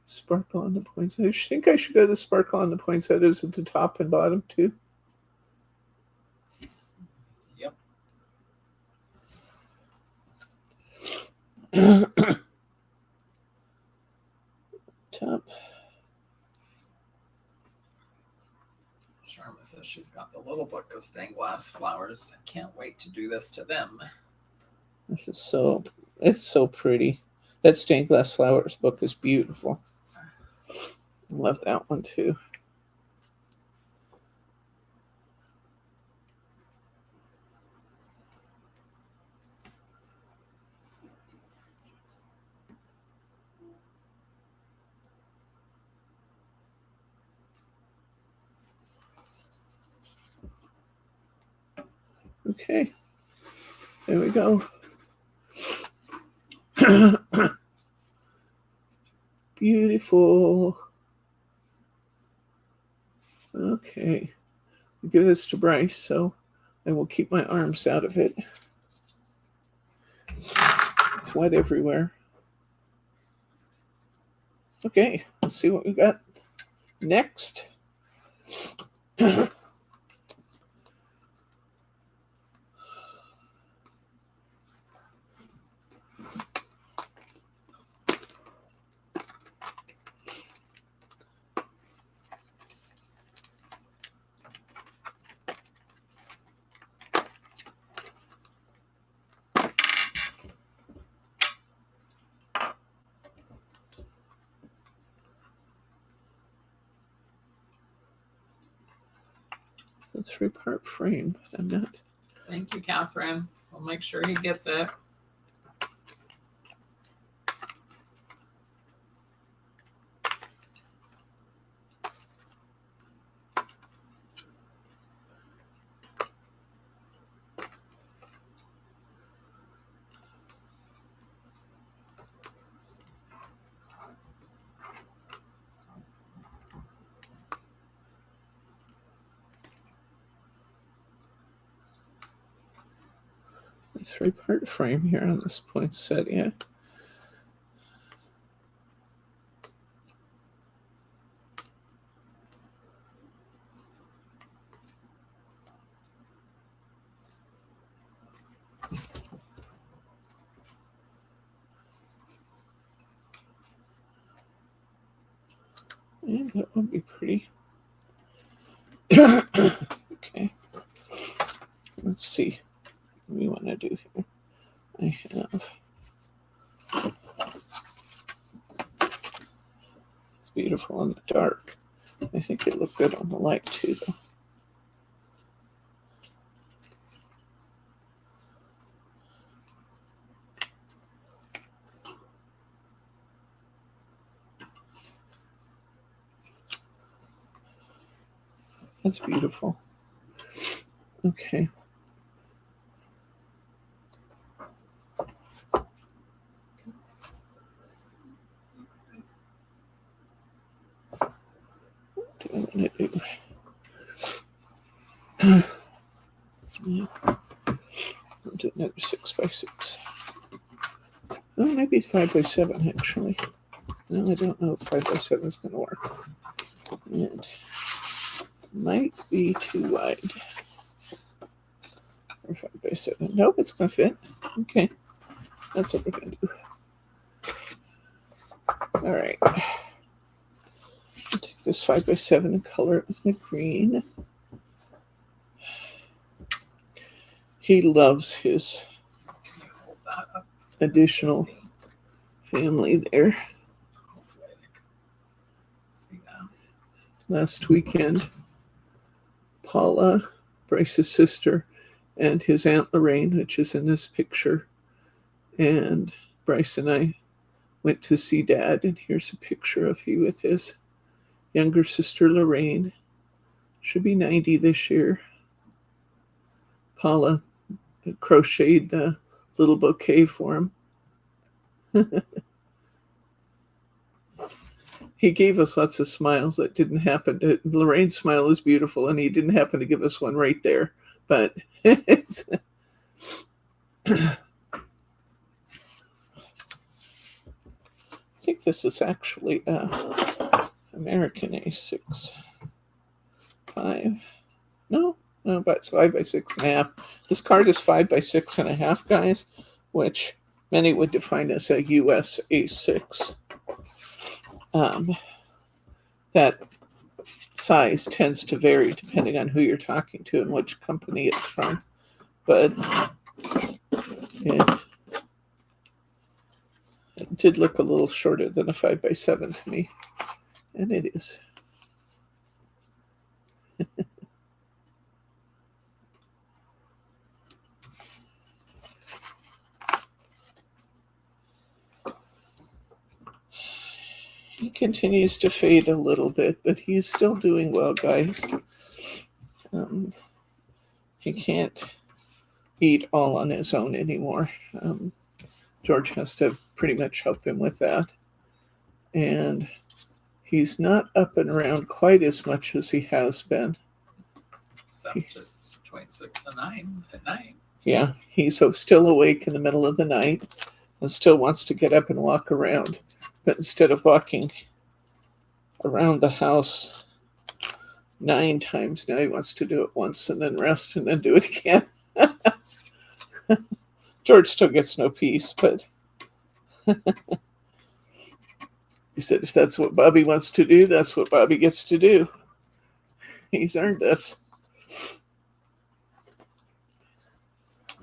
[SPEAKER 1] Sparkle on the poinsettias. I think I should go the sparkle on the poinsettias at the top and bottom too.
[SPEAKER 2] Yep.
[SPEAKER 1] Top.
[SPEAKER 2] Charlotte says she's got the little book of stained glass flowers. I can't wait to do this to them.
[SPEAKER 1] This is it's so pretty. That stained glass flowers book is beautiful. I love that one too. Okay, there we go. Beautiful. Okay, I'll give this to Bryce, so I will keep my arms out of it. It's wet everywhere. Okay, let's see what we got next. A 3-part frame. I'm not.
[SPEAKER 2] Thank you, Catherine. We'll make sure he gets it.
[SPEAKER 1] A 3-part frame here on this poinsettia. Yeah. And that would be pretty. Okay. Let's see what we want to do here. I have. It's beautiful in the dark. I think it looked good on the light too, though. That's beautiful. Okay. What do I want to do? Yeah. I'll do another 6x6. Oh, maybe 5x7 actually. No, I don't know if 5x7 is going to work. And might be too wide. Or 5x7. Nope, it's going to fit. Okay. That's what we're going to do. All right. I'll take this 5x7 and color it with my green. He loves his
[SPEAKER 2] Can you hold that up?
[SPEAKER 1] additional
[SPEAKER 2] See
[SPEAKER 1] family there.
[SPEAKER 2] that?
[SPEAKER 1] Last weekend, Paula, Bryce's sister, and his Aunt Lorraine, which is in this picture, and Bryce and I went to see Dad, and here's a picture of he with his younger sister Lorraine. Should be 90 this year. Paula crocheted a little bouquet for him. He gave us lots of smiles that didn't happen to. Lorraine's smile is beautiful, and he didn't happen to give us one right there. But it's, I think this is actually American A6. 5. No, but it's 5x6.5. This card is 5x6.5, guys, which many would define as a US A6. That size tends to vary depending on who you're talking to and which company it's from. But it did look a little shorter than a 5x7 to me. And it is. He continues to fade a little bit, but he's still doing well, guys. He can't eat all on his own anymore. George has to pretty much help him with that. And he's not up and around quite as much as he has been.
[SPEAKER 2] Except it's between 6 and 9 at night.
[SPEAKER 1] Yeah, he's still awake in the middle of the night and still wants to get up and walk around. But instead of walking around the house 9 times. Now he wants to do it once and then rest and then do it again. George still gets no peace, but he said if that's what Bobby wants to do, that's what Bobby gets to do. He's earned this.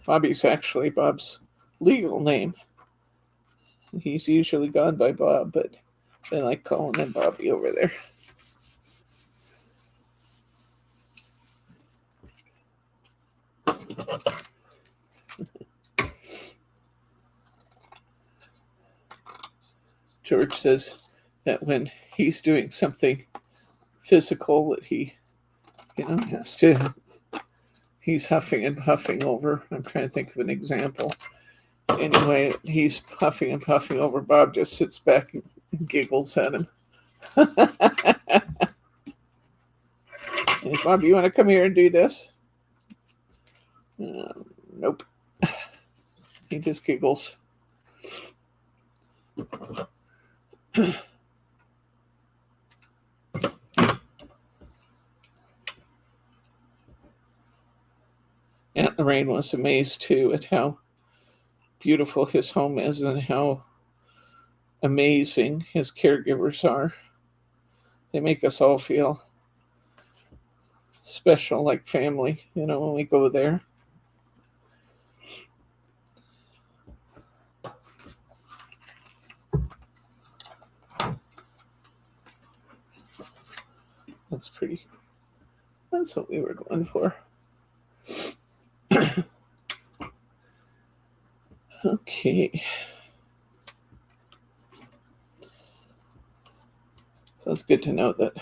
[SPEAKER 1] Bobby's actually Bob's legal name. He's usually gone by Bob, but they like calling him Bobby over there. George says that when he's doing something physical that he, has to, he's huffing and puffing over. I'm trying to think of an example. Anyway, he's puffing and puffing over. Bob just sits back and giggles at him. Hey, Bob, you want to come here and do this? Nope. He just giggles. Aunt Lorraine was amazed too at how beautiful his home is and how amazing his caregivers are. They make us all feel special, like family, when we go there. That's what we were going for. Okay. So it's good to know that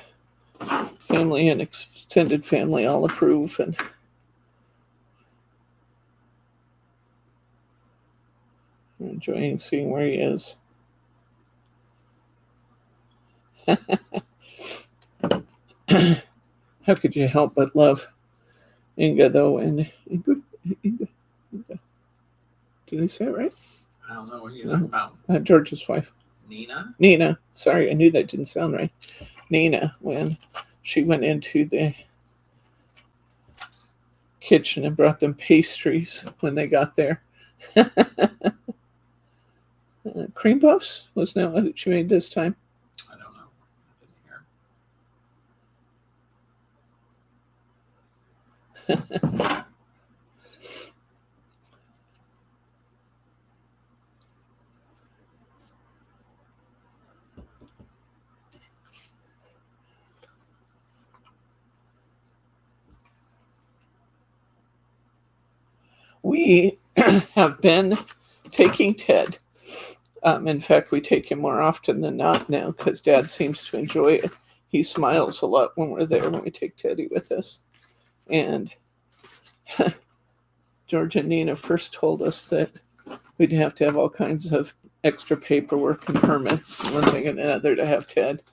[SPEAKER 1] family and extended family all approve and enjoying seeing where he is. How could you help but love Inga, though? And Inga. Did I say it right?
[SPEAKER 2] I don't know what you're talking about.
[SPEAKER 1] George's wife.
[SPEAKER 2] Nina?
[SPEAKER 1] Sorry, I knew that didn't sound right. Nina, when she went into the kitchen and brought them pastries when they got there. Cream puffs? Was that what she made this time?
[SPEAKER 2] I don't know. I didn't hear.
[SPEAKER 1] We have been taking Ted. In fact, we take him more often than not now because Dad seems to enjoy it. He smiles a lot when we're there, when we take Teddy with us. And George and Nina first told us that we'd have to have all kinds of extra paperwork and permits, one thing and another, to have Ted.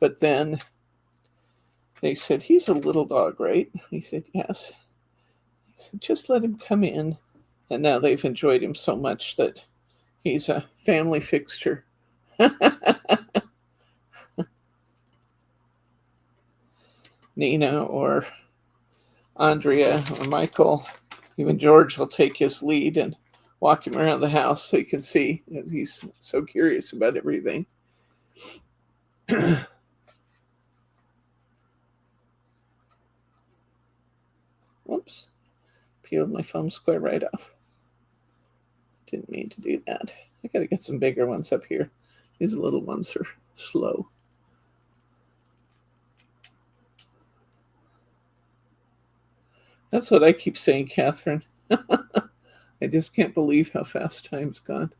[SPEAKER 1] But then they said, he's a little dog, right? He said, yes. He said, just let him come in. And now they've enjoyed him so much that he's a family fixture. Nina or Andrea or Michael, even George will take his lead and walk him around the house so you can see. He's so curious about everything. Whoops. Peeled my foam square right off. Didn't mean to do that. I gotta get some bigger ones up here. These little ones are slow. That's what I keep saying, Catherine. I just can't believe how fast time's gone.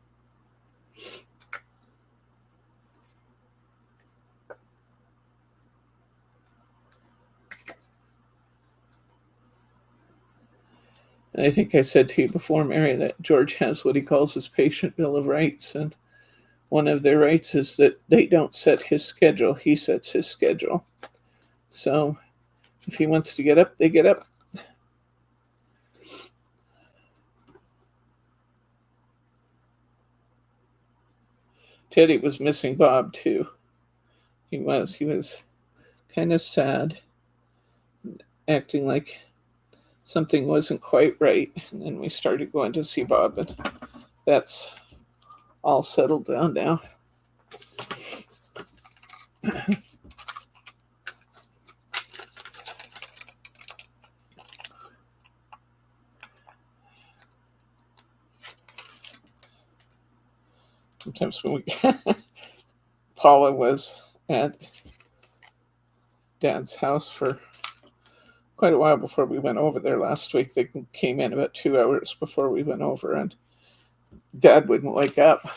[SPEAKER 1] And I think I said to you before, Mary, that George has what he calls his patient bill of rights. And one of their rights is that they don't set his schedule. He sets his schedule. So if he wants to get up, they get up. Teddy was missing Bob, too. He was kind of sad. acting like something wasn't quite right. And then we started going to see Bob, and that's all settled down now. Sometimes when we Paula was at Dad's house for quite a while before we went over there last week. They came in about 2 hours before we went over, and Dad wouldn't wake up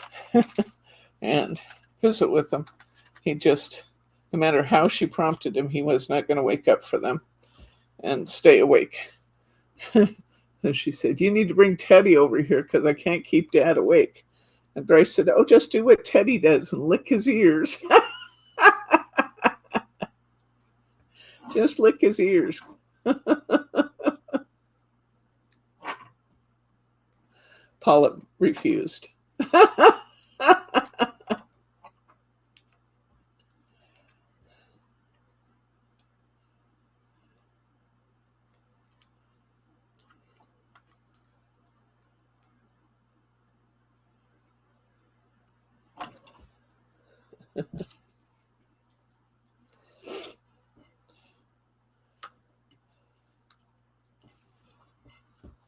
[SPEAKER 1] and visit with them. He just, no matter how she prompted him, he was not going to wake up for them and stay awake. So she said, "You need to bring Teddy over here because I can't keep Dad awake." And Bryce said, "Oh, just do what Teddy does and lick his ears." Just lick his ears. Paula refused.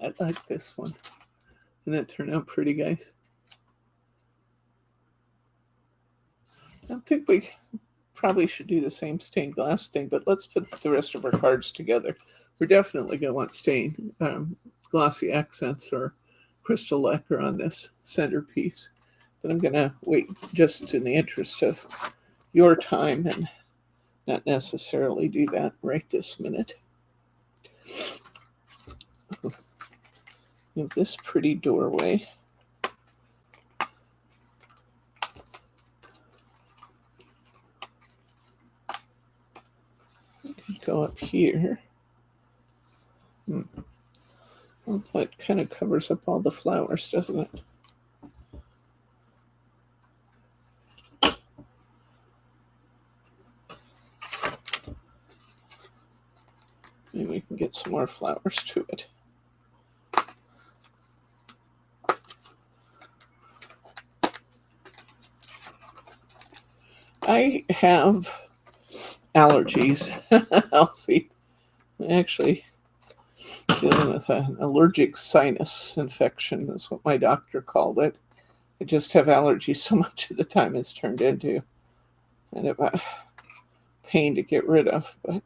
[SPEAKER 1] I like this one. Didn't it turn out pretty, guys? I think we probably should do the same stained glass thing, but let's put the rest of our cards together. We're definitely going to want stained glossy accents or crystal lacquer on this centerpiece. But I'm going to wait just in the interest of your time and not necessarily do that right this minute. Of this pretty doorway. Go up here. Well, it kind of covers up all the flowers, doesn't it? Maybe we can get some more flowers to it. I have allergies. I'll see. I'm actually dealing with an allergic sinus infection, is what my doctor called it. I just have allergies so much of the time it's turned into kind of a pain to get rid of. But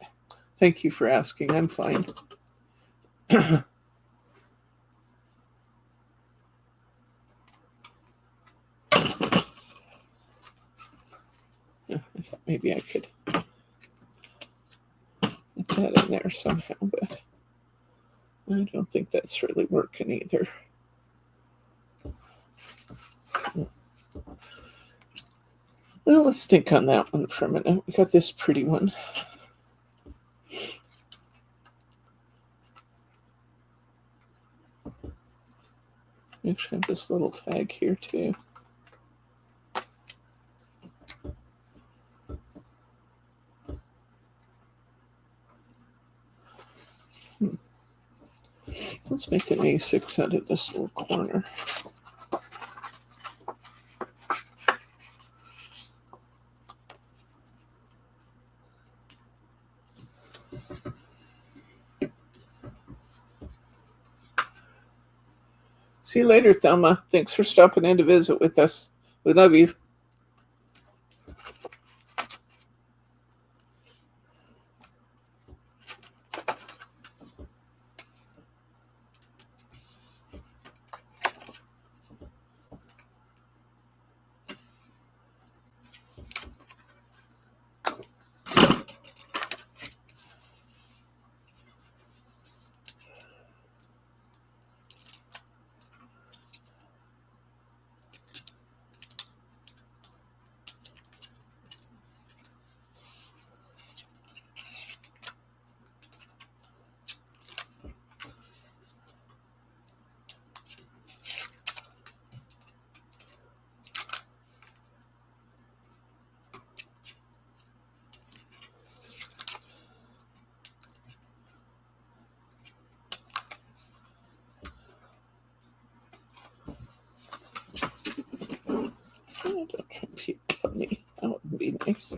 [SPEAKER 1] thank you for asking. I'm fine. Maybe I could put that in there somehow, but I don't think that's really working either. Well, let's think on that one for a minute. We got this pretty one. Actually, have this little tag here too. Let's make an A6 out of this little corner. See you later, Thelma. Thanks for stopping in to visit with us. We love you. nice.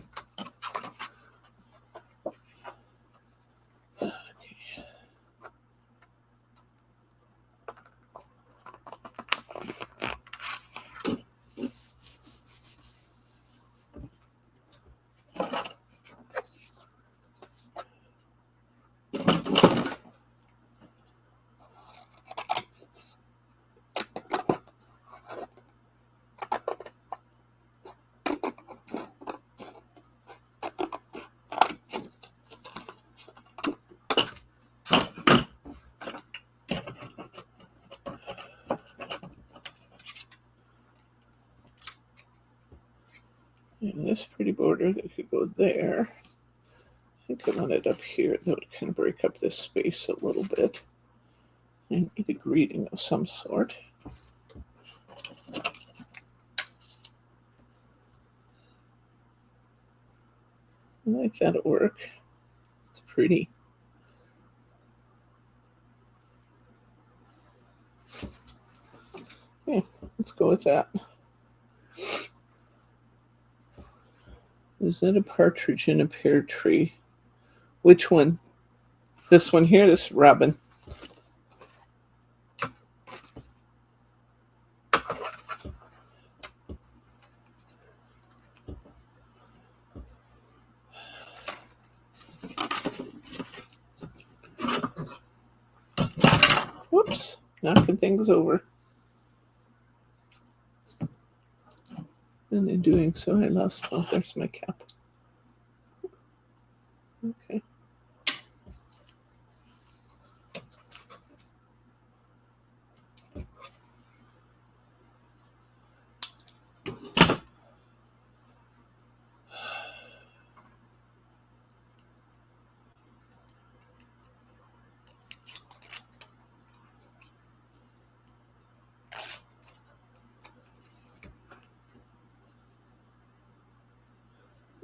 [SPEAKER 1] And this pretty border that could go there. I think I want it up here. That would kind of break up this space a little bit. I need a greeting of some sort. I like that'll work. It's pretty. Yeah, let's go with that. Is that a partridge in a pear tree? Which one? This one here, this robin. Whoops, knocking things over. And in doing so, I lost, oh, there's my cap. Okay.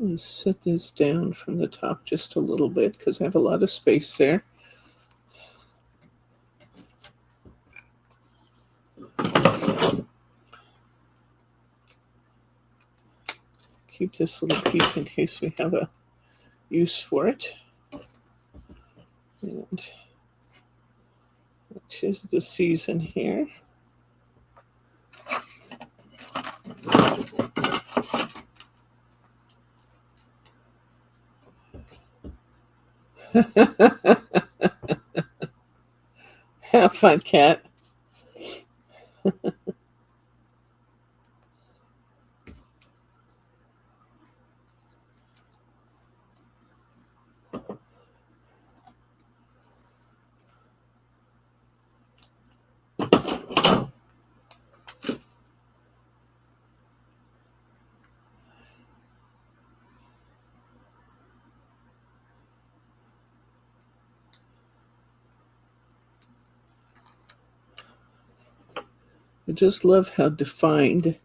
[SPEAKER 1] Let's set this down from the top just a little bit because I have a lot of space there. Keep this little piece in case we have a use for it. And tis the season here. Have fun, cat. I just love how defined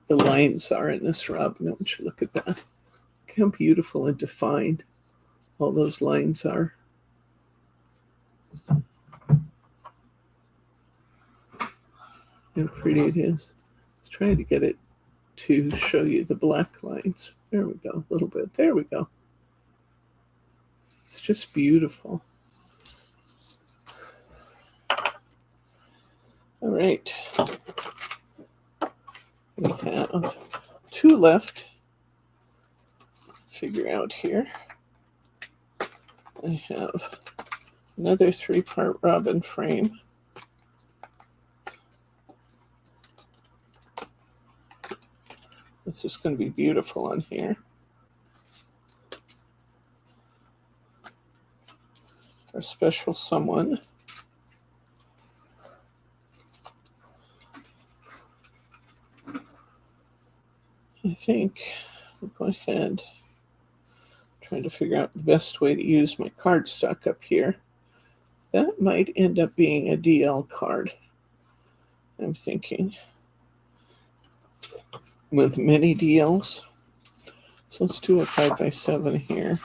[SPEAKER 1] the lines are in this robin. Don't you look at that? Look how beautiful and defined all those lines are. How pretty it is. I was trying to get it to show you the black lines. There we go, a little bit. There we go. It's just beautiful. All right. We have 2 left. Figure out here. I have another 3-part robin frame. This is going to be beautiful on here. Our special someone. I think I'll go ahead. Trying to figure out the best way to use my cardstock up here. That might end up being a DL card, I'm thinking, with many DLs. So let's do a 5x7 here.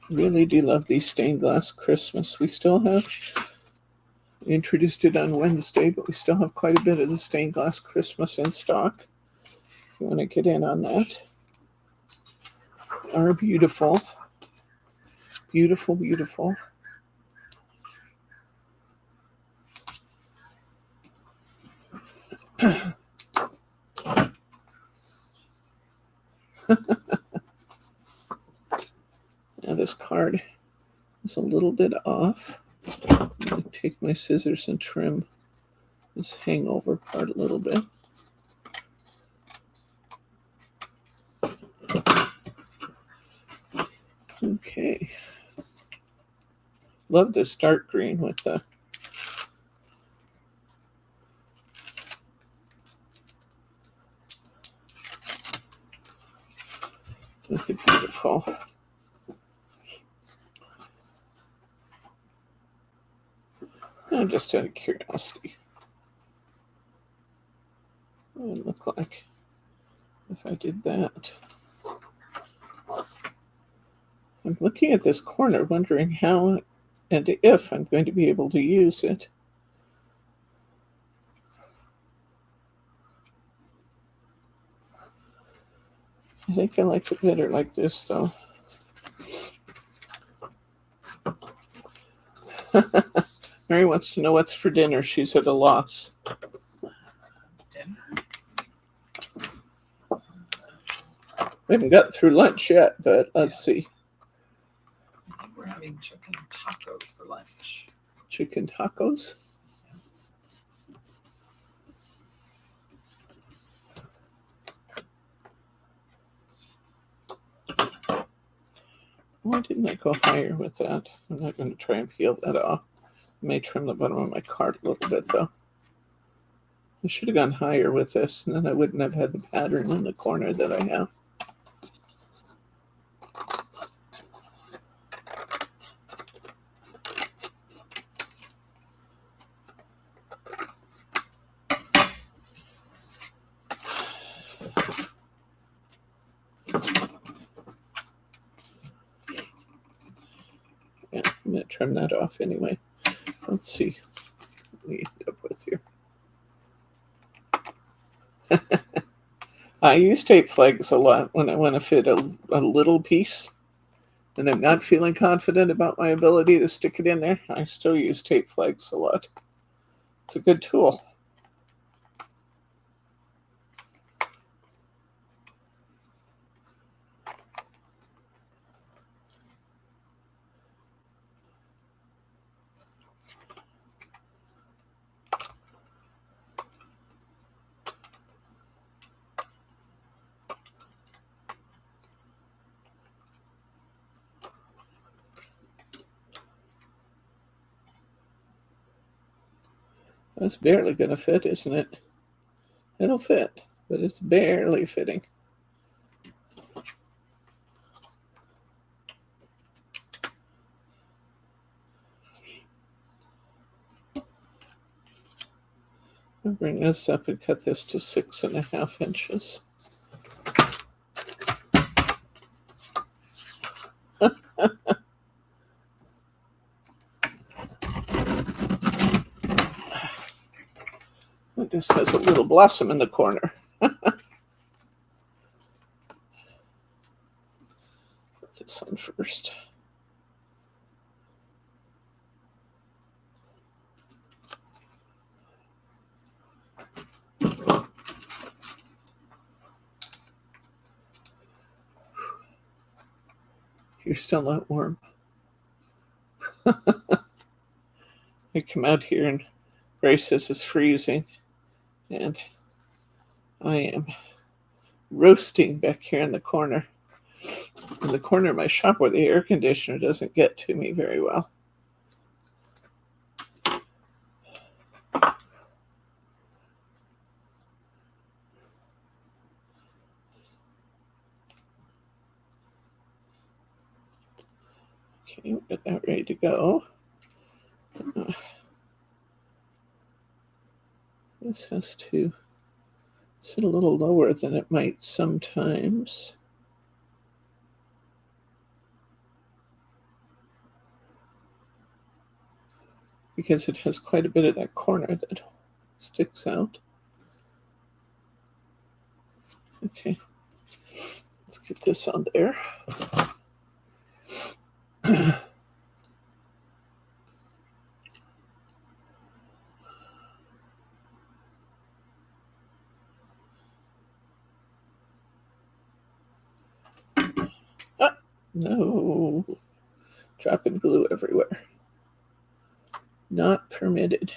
[SPEAKER 1] Really do love these stained glass Christmas. We still have introduced it on Wednesday, but we still have quite a bit of the stained glass Christmas in stock. If you want to get in on that. Are beautiful. Beautiful, beautiful. Now this card is a little bit off. I'm going to take my scissors and trim this hangover part a little bit. Okay. Love this dark green with the beautiful. Just out of curiosity, what would it look like if I did that? I'm looking at this corner, wondering how and if I'm going to be able to use it. I think I like it better like this, though. Mary wants to know what's for dinner. She's at a loss.
[SPEAKER 2] Dinner?
[SPEAKER 1] We haven't gotten through lunch yet, but let's see.
[SPEAKER 2] I think we're having chicken tacos for lunch.
[SPEAKER 1] Chicken tacos? Why didn't I go higher with that? I'm not going to try and peel that off. I may trim the bottom of my card a little bit, though. I should have gone higher with this, and then I wouldn't have had the pattern in the corner that I have. Yeah, I'm going to trim that off anyway. Let's see what we end up with here. I use tape flags a lot when I want to fit a little piece and I'm not feeling confident about my ability to stick it in there. I still use tape flags a lot. It's a good tool. That's barely going to fit, isn't it? It'll fit, but it's barely fitting. I'll bring this up and cut this to 6.5 inches. It just has a little blossom in the corner. Put this on first. You're still not warm. I come out here and Grace says it's freezing. And I am roasting back here in the corner of my shop where the air conditioner doesn't get to me very well. Okay, we'll get that ready to go. This has to sit a little lower than it might sometimes. because it has quite a bit of that corner that sticks out. Okay, let's get this on there. Ah, no, dropping glue everywhere. Not permitted.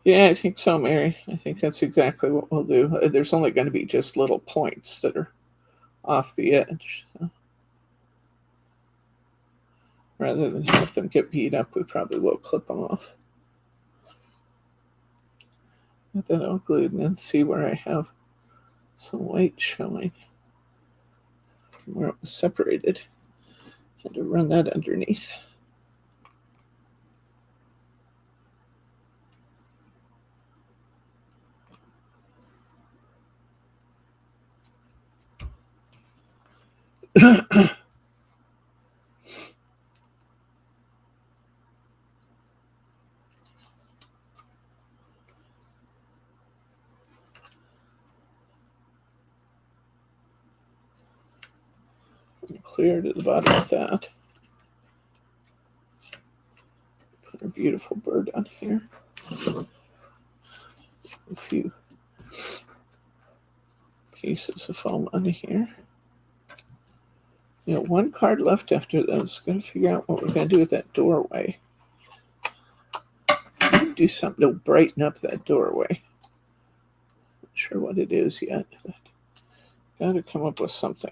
[SPEAKER 1] Yeah, I think so, Mary. I think that's exactly what we'll do. There's only going to be just little points that are off the edge. So rather than have them get beat up, we probably will clip them off. Get that all glued and then see where I have some white showing from where it was separated. And to run that underneath. Clear to the bottom of that. Put a beautiful bird on here. A few pieces of foam on here. You know, one card left after this. Got to figure out what we're going to do with that doorway. Do something to brighten up that doorway. Not sure what it is yet, but got to come up with something.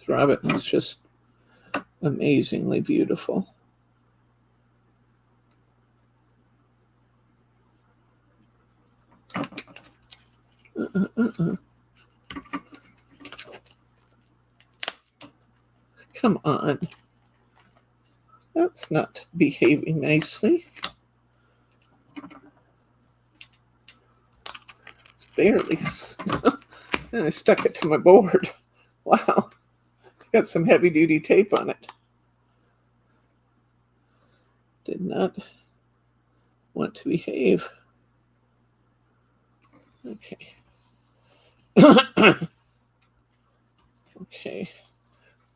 [SPEAKER 1] Robin is just amazingly beautiful. Come on. That's not behaving nicely. It's barely. And I stuck it to my board. Wow. It's got some heavy duty tape on it. Did not want to behave. Okay. Okay.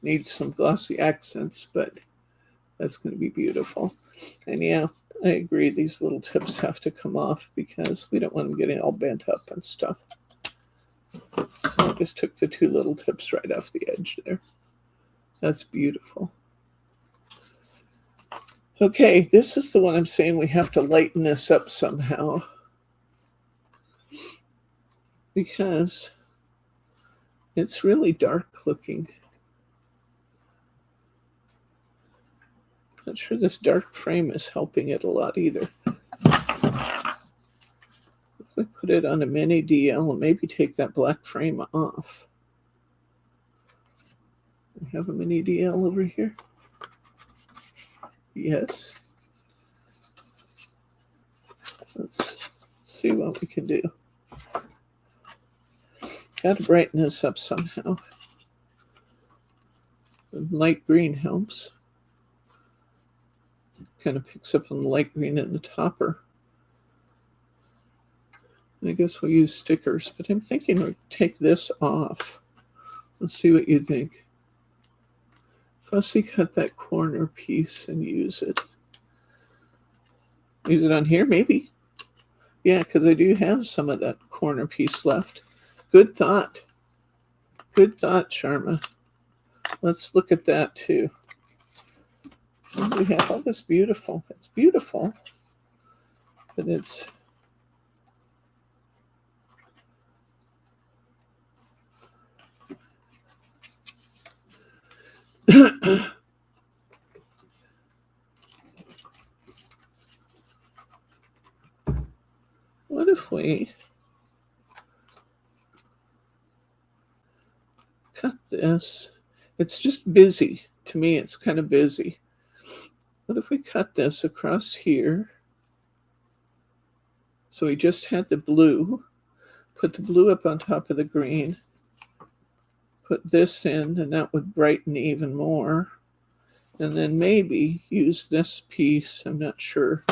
[SPEAKER 1] Needs some glossy accents, but that's going to be beautiful. And yeah, I agree. These little tips have to come off because we don't want them getting all bent up and stuff. So I just took the two little tips right off the edge there. That's beautiful. Okay, this is the one I'm saying we have to lighten this up somehow. Because it's really dark looking. Not sure this dark frame is helping it a lot either. If we put it on a mini DL and maybe take that black frame off. We have a mini DL over here. Yes. Let's see what we can do. Got to brighten this up somehow. The light green helps. Kind of picks up on the light green in the topper. I guess we'll use stickers, but I'm thinking we'll take this off. Let's see what you think. Fussy cut that corner piece and use it. Use it on here, maybe. Yeah, because I do have some of that corner piece left. Good thought. Good thought, Sharma. Let's look at that too. We have all this beautiful. It's beautiful, but it's What if we cut this? It's just busy. To me, it's kind of busy. What if we cut this across here? So we just had the blue. Put the blue up on top of the green. Put this in, and that would brighten even more. And then maybe use this piece. I'm not sure.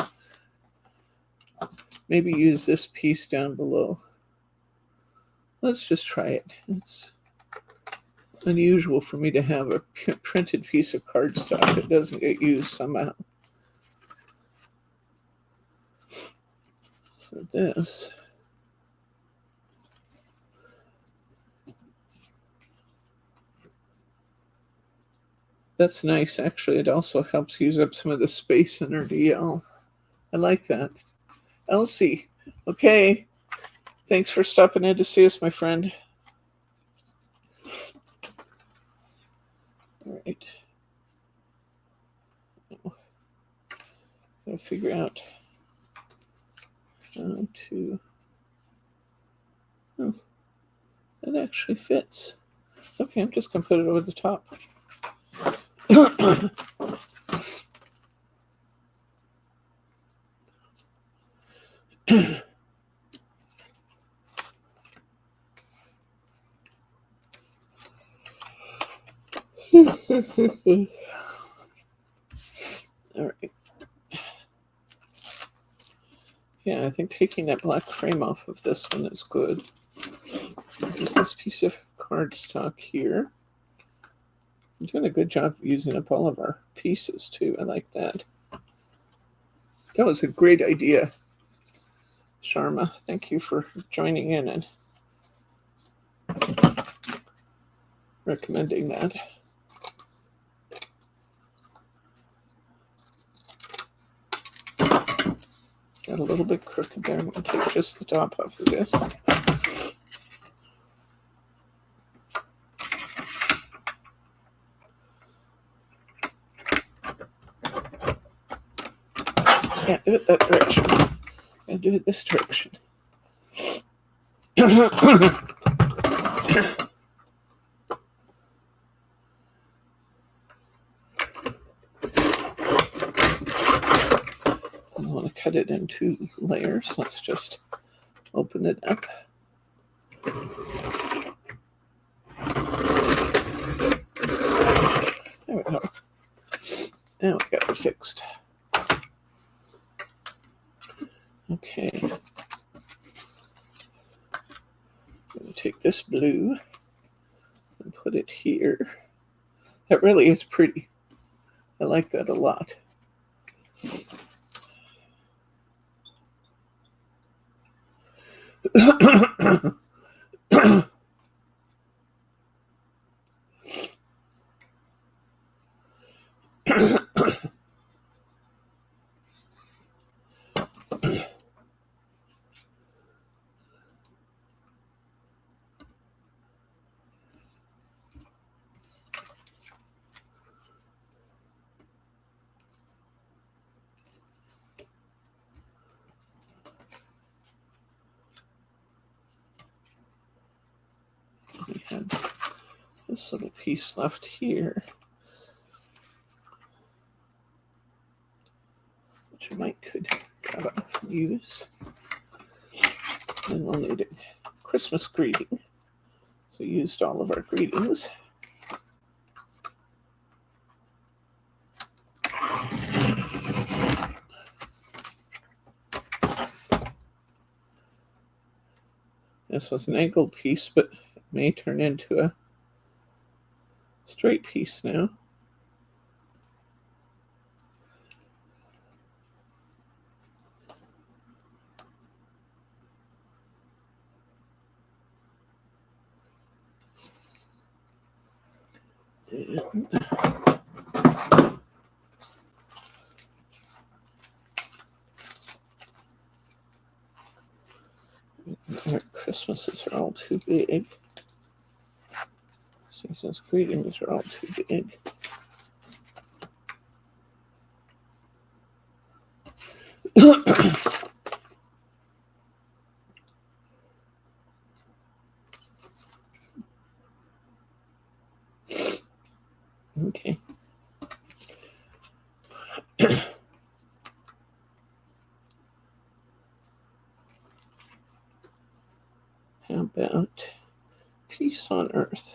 [SPEAKER 1] Maybe use this piece down below. Let's just try it. It's unusual for me to have a printed piece of cardstock that doesn't get used somehow. So this. That's nice, actually. It also helps use up some of the space in our DL. I like that. Elsie, okay. Thanks for stopping in to see us, my friend. All right. Gotta figure out how to. Oh, that actually fits. Okay, I'm just gonna put it over the top. All right. Yeah, I think taking that black frame off of this one is good. This piece of cardstock here. You're doing a good job of using up all of our pieces, too. I like that. That was a great idea, Sharma. Thank you for joining in and recommending that. Got a little bit crooked there. I'm going to take just the top off of this. Can't do it that direction. Gotta do it this direction. I want to cut it in 2 layers. Let's just open it up. There we go. Now we got it fixed. Okay. I'm going to take this blue and put it here. That really is pretty. I like that a lot. We have this little piece left here, which I might could cut off and use. And we'll need a Christmas greeting. So we used all of our greetings. This was an angled piece, but it may turn into a straight piece now. And our Christmases are all too big. Season's greetings are all too big. Okay. How about peace on earth?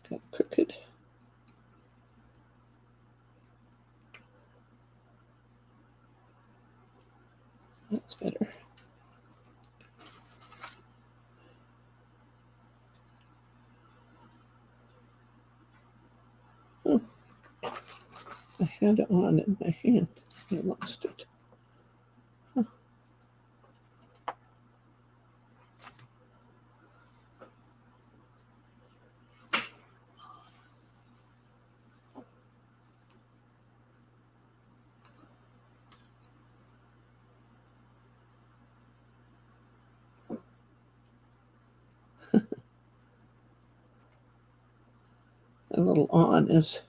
[SPEAKER 1] Got crooked. That's better. Oh, I had it on in my hand. I lost it. Huh. A little on is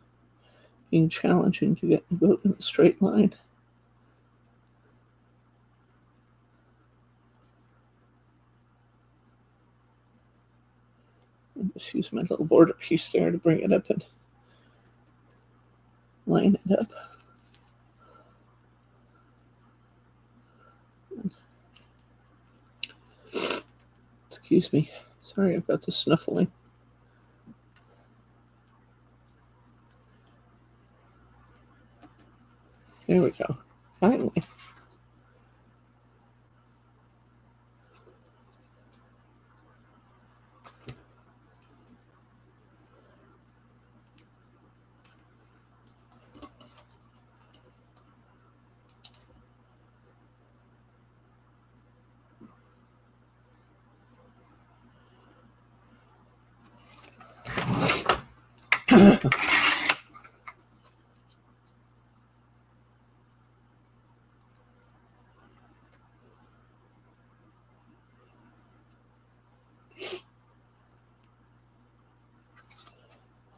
[SPEAKER 1] being challenging to get the boat in a straight line. I'll just use my little border piece there to bring it up and line it up. Excuse me. Sorry about the snuffling. There we go. Finally.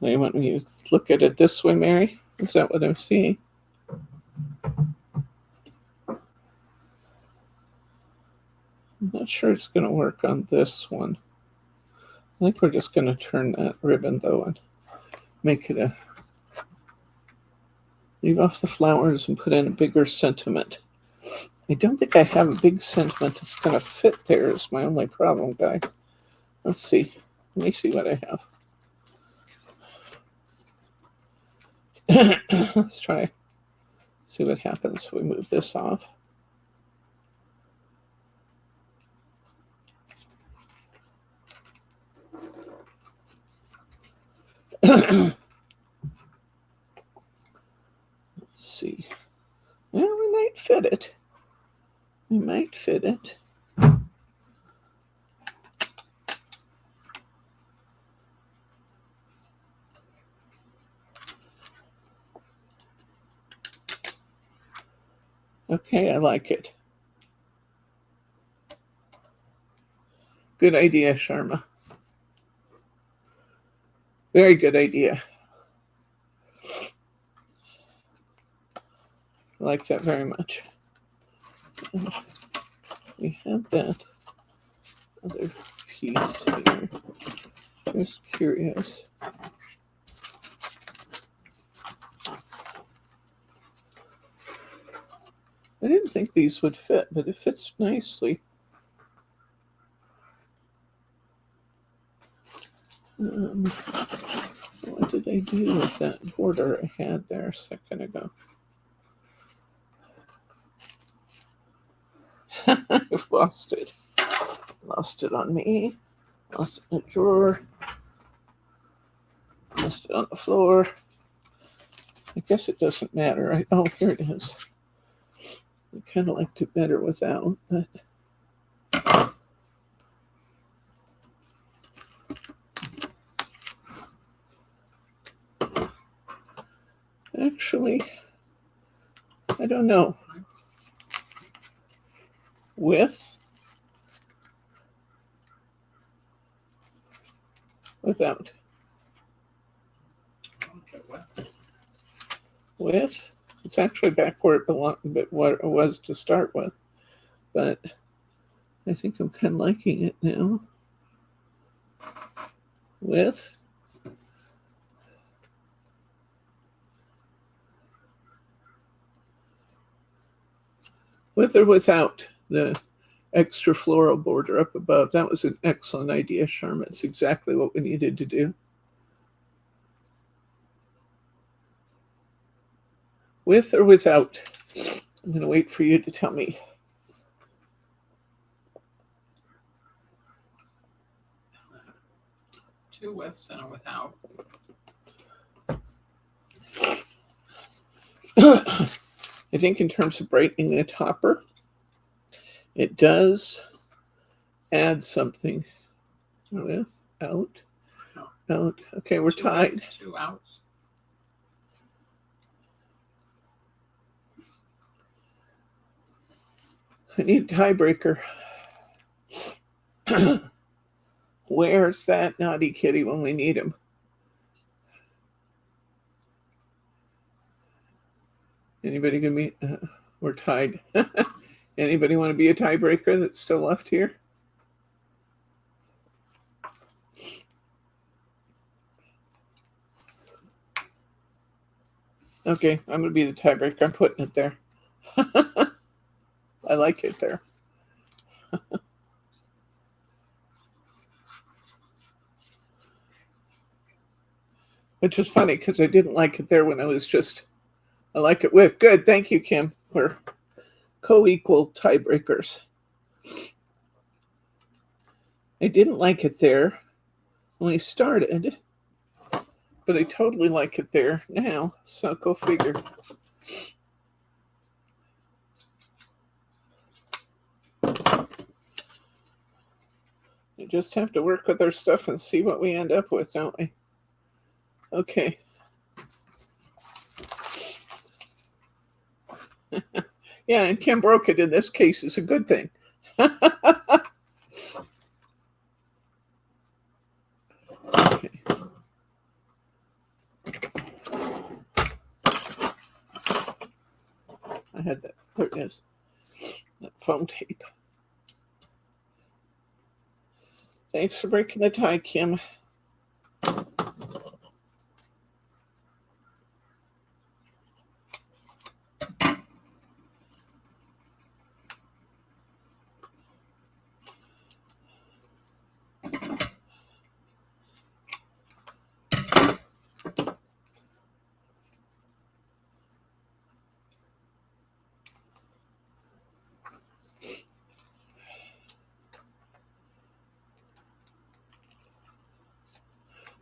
[SPEAKER 1] You want me to look at it this way, Mary? Is that what I'm seeing? I'm not sure it's going to work on this one. I think we're just going to turn that ribbon, though, and make it a... Leave off the flowers and put in a bigger sentiment. I don't think I have a big sentiment that's going to fit there is my only problem, guys. Let's see. Let me see what I have. Let's try. See what happens if we move this off. Let's see. Well, we might fit it. We might fit it. Okay, I like it. Good idea, Sharma. Very good idea. I like that very much. And we have that other piece here. Just curious. I didn't think these would fit, but it fits nicely. What did I do with that border I had there a second ago? I've lost it. Lost it on me. Lost it in a drawer. Lost it on the floor. I guess it doesn't matter. Oh, here it is. I kind of liked it better without, but actually, I don't know. With? Without.
[SPEAKER 2] Okay, what?
[SPEAKER 1] With? It's actually back where it belonged, but what it was to start with. But I think I'm kind of liking it now. With or without the extra floral border up above. That was an excellent idea, Sharma. It's exactly what we needed to do. With or without? I'm going to wait for you to tell me.
[SPEAKER 2] Two withs and a without.
[SPEAKER 1] I think in terms of brightening the topper, it does add something. With, out, out. Okay, we're
[SPEAKER 2] Two
[SPEAKER 1] tied.
[SPEAKER 2] withs, two outs.
[SPEAKER 1] I need a tiebreaker. Where's that naughty kitty when we need him? Anybody give me? We're tied. Anybody want to be a tiebreaker that's still left here? Okay, I'm going to be the tiebreaker. I'm putting it there. I like it there. Which is funny because I didn't like it there when I was just, I like it with. Good, thank you, Kim. We're co-equal tiebreakers. I didn't like it there when we started, but I totally like it there now, so go figure. You just have to work with our stuff and see what we end up with, don't we? Okay. Yeah, and Kim broke it in this case is a good thing. Okay. I had that. There it is. That foam tape. Thanks for breaking the tie, Kim.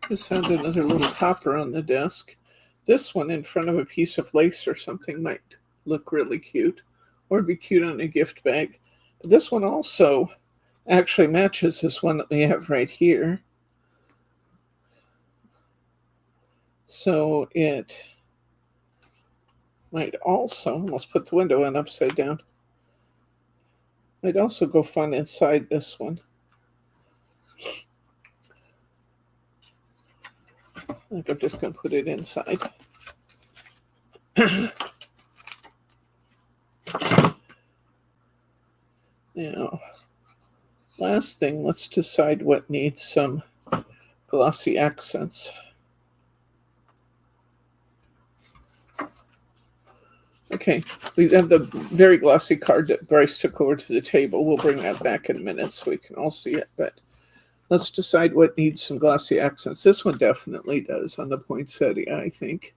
[SPEAKER 1] Just found another little topper on the desk. This one in front of a piece of lace or something might look really cute or be cute on a gift bag. But this one also actually matches this one that we have right here. So it might also, almost put the window in upside down, might also go fun inside this one. I think I'm just going to put it inside. Now, last thing, let's decide what needs some glossy accents. Okay, we have the very glossy card that Bryce took over to the table. We'll bring that back in a minute so we can all see it, but let's decide what needs some glossy accents. This one definitely does on the poinsettia, I think.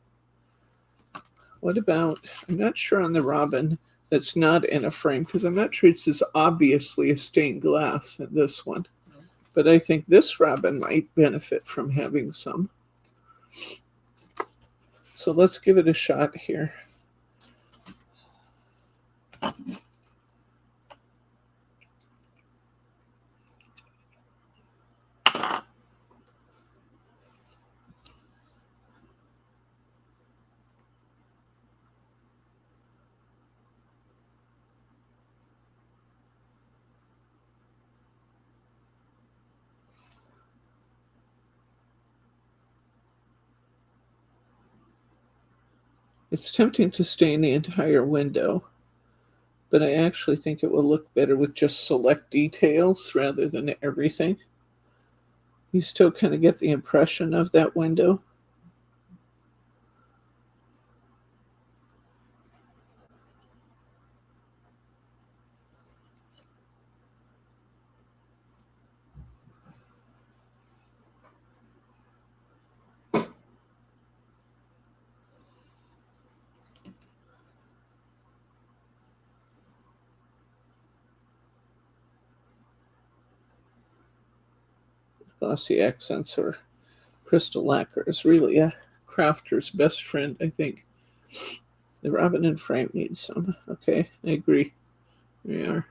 [SPEAKER 1] What about, I'm not sure on the robin that's not in a frame, because I'm not sure it's as obviously a stained glass in this one. But I think this robin might benefit from having some. So let's give it a shot here. It's tempting to stain the entire window, but I actually think it will look better with just select details rather than everything. You still kind of get the impression of that window. Glossy accents or crystal lacquer is really a crafter's best friend, I think. The robin and frame needs some. Okay, I agree. There we are.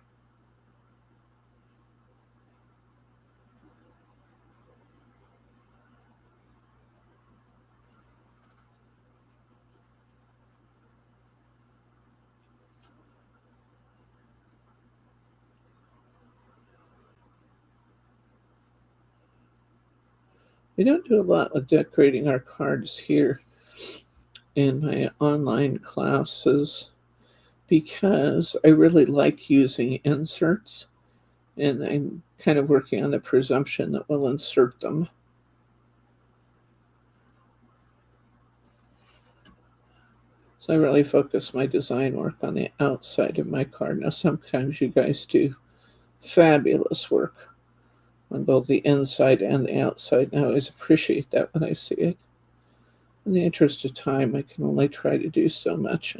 [SPEAKER 1] We don't do a lot with decorating our cards here in my online classes because I really like using inserts, and I'm kind of working on the presumption that we'll insert them. So I really focus my design work on the outside of my card. Now, sometimes you guys do fabulous work on both the inside and the outside, and I always appreciate that when I see it. In the interest of time, I can only try to do so much.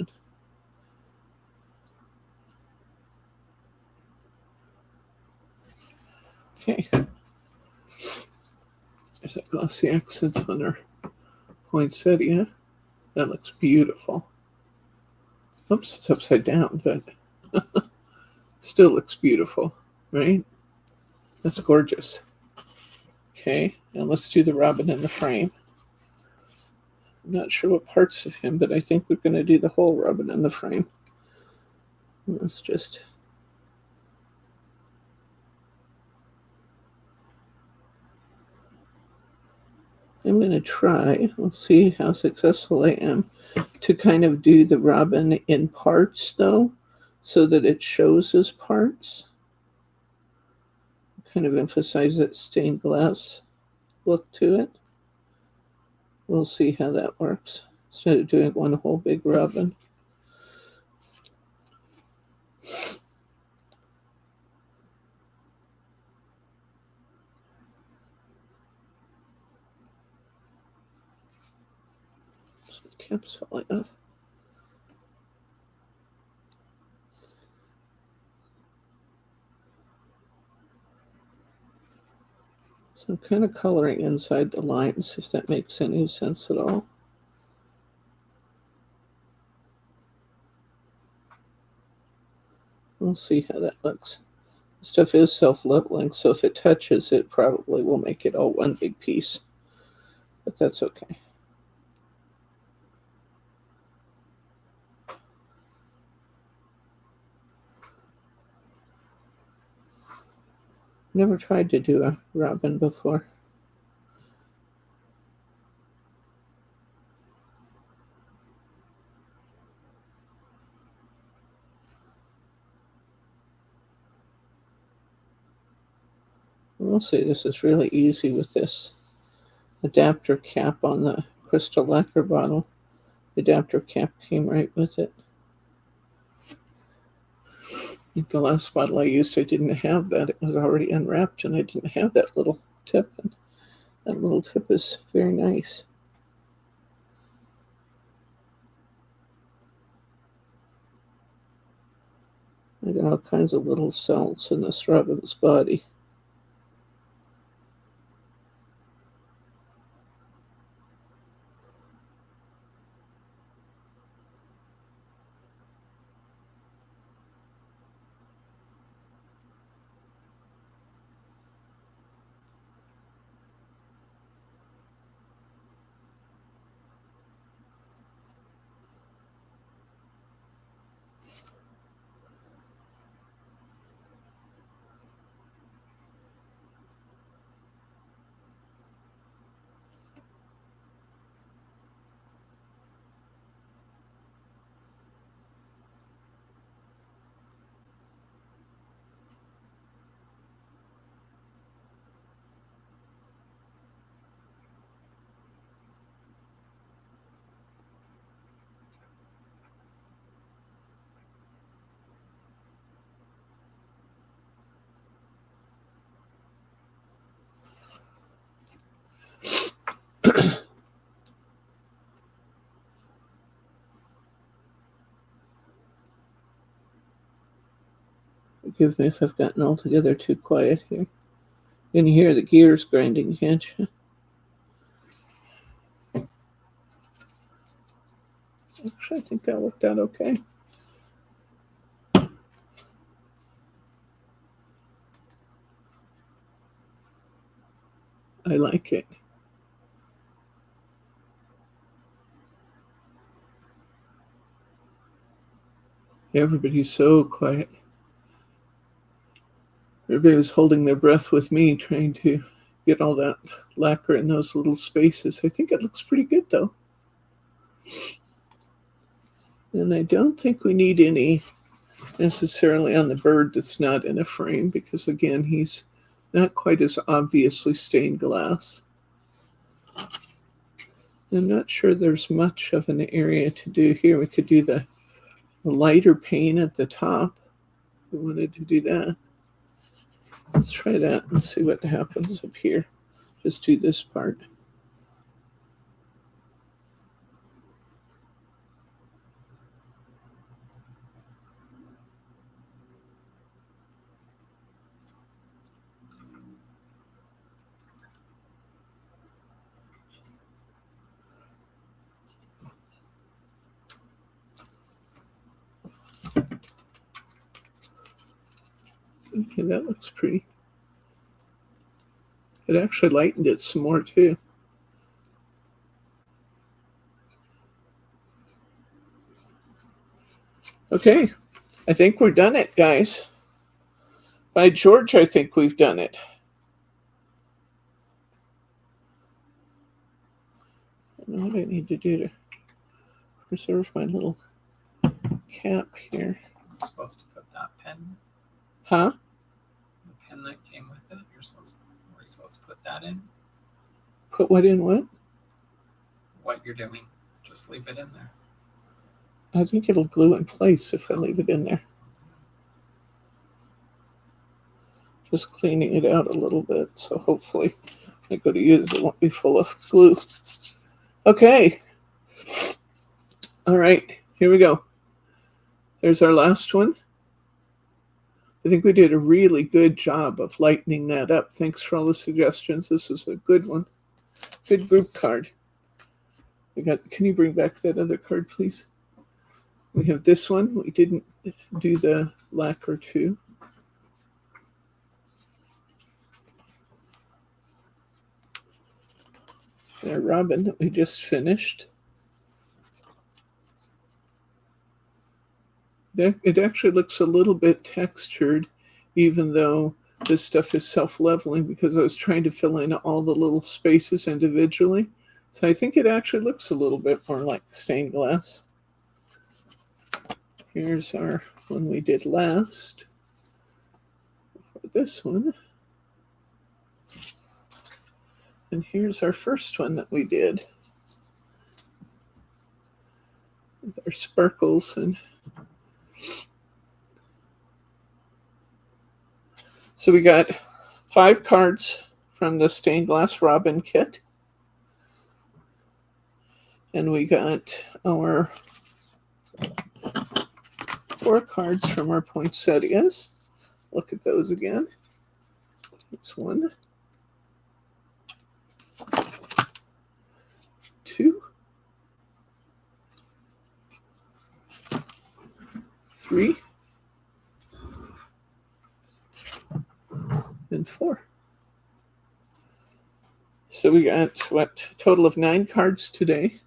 [SPEAKER 1] Okay. There's that glossy accents on our poinsettia. That looks beautiful. Oops, it's upside down, but still looks beautiful, right? That's gorgeous. Okay, now let's do the robin in the frame. I'm not sure what parts of him, but I think we're going to do the whole robin in the frame. Let's just... I'm going to try, we'll see how successful I am, to kind of do the robin in parts, though, so that it shows as parts. Kind of emphasize that stained glass look to it. We'll see how that works, instead of doing one whole big robin. Some caps falling off. So I'm kind of coloring inside the lines, if that makes any sense at all. We'll see how that looks. This stuff is self-leveling, so if it touches, it probably will make it all one big piece. But that's okay. Never tried to do a robin before. We'll see, this is really easy with this adapter cap on the crystal lacquer bottle. The adapter cap came right with it. I think the last bottle I used, I didn't have that. It was already unwrapped, and I didn't have that little tip. And that little tip is very nice. I got all kinds of little cells in this robin's body. Forgive me if I've gotten altogether too quiet here. You can hear the gears grinding, can't you? Actually, I think that worked out okay. I like it. Everybody's so quiet. Everybody was holding their breath with me, trying to get all that lacquer in those little spaces. I think it looks pretty good, though. And I don't think we need any necessarily on the bird that's not in a frame, because, again, he's not quite as obviously stained glass. I'm not sure there's much of an area to do here. We could do the lighter paint at the top if we wanted to do that. Let's try that and see what happens up here. Just do this part. Okay, that looks pretty. It actually lightened it some more too. Okay, I think we're done it, guys. By George, I think we've done it. I don't know what I need to do to preserve my little cap here.
[SPEAKER 2] You're supposed to put that pen.
[SPEAKER 1] Huh?
[SPEAKER 2] The pen that came with it. Were you supposed to put that in?
[SPEAKER 1] Put what in what?
[SPEAKER 2] What you're doing. Just leave it in there.
[SPEAKER 1] I think it'll glue in place if I leave it in there. Just cleaning it out a little bit, so hopefully when I go to use it won't be full of glue. Okay. All right, here we go. There's our last one. I think we did a really good job of lightening that up. Thanks for all the suggestions. This is a good one. Good group card. Can you bring back that other card, please? We have this one. We didn't do the lacquer to. Our robin that we just finished. It actually looks a little bit textured, even though this stuff is self-leveling, because I was trying to fill in all the little spaces individually. So I think it actually looks a little bit more like stained glass. Here's our one we did last. For this one. And here's our first one that we did. With our sparkles and so we got 5 cards from the stained glass robin kit. And we got our 4 cards from our poinsettias. Look at those again. That's 1, 2, 3, and 4. So we got, what, a total of 9 cards today.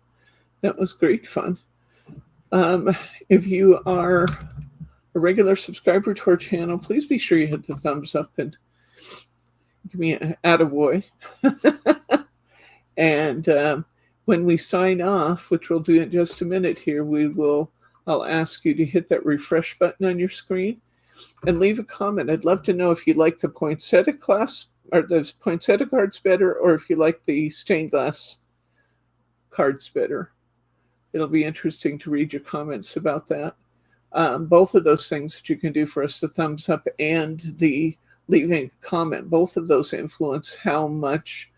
[SPEAKER 1] That was great fun. If you are a regular subscriber to our channel, please be sure you hit the thumbs up and give me an attaboy. And when we sign off, which we'll do in just a minute here, I'll ask you to hit that refresh button on your screen and leave a comment. I'd love to know if you like the poinsettia class or the poinsettia cards better, or if you like the stained glass cards better. It'll be interesting to read your comments about that. Both of those things that you can do for us, the thumbs up and the leaving a comment, both of those influence how much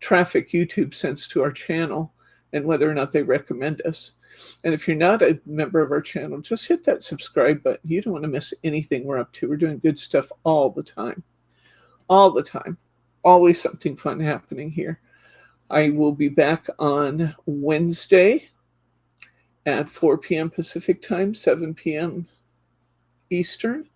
[SPEAKER 1] traffic YouTube sends to our channel and whether or not they recommend us. And if you're not a member of our channel, just hit that subscribe button. You don't want to miss anything we're up to. We're doing good stuff all the time. All the time. Always something fun happening here. I will be back on Wednesday at 4 p.m. Pacific time, 7 p.m. Eastern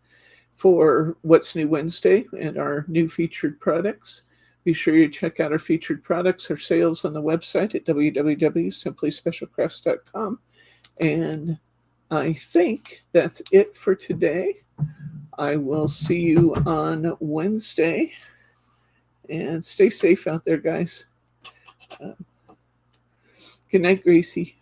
[SPEAKER 1] for What's New Wednesday and our new featured products. Be sure you check out our featured products, our sales on the website at www.simplyspecialcrafts.com. And I think that's it for today. I will see you on Wednesday. And stay safe out there, guys. Good night, Gracie.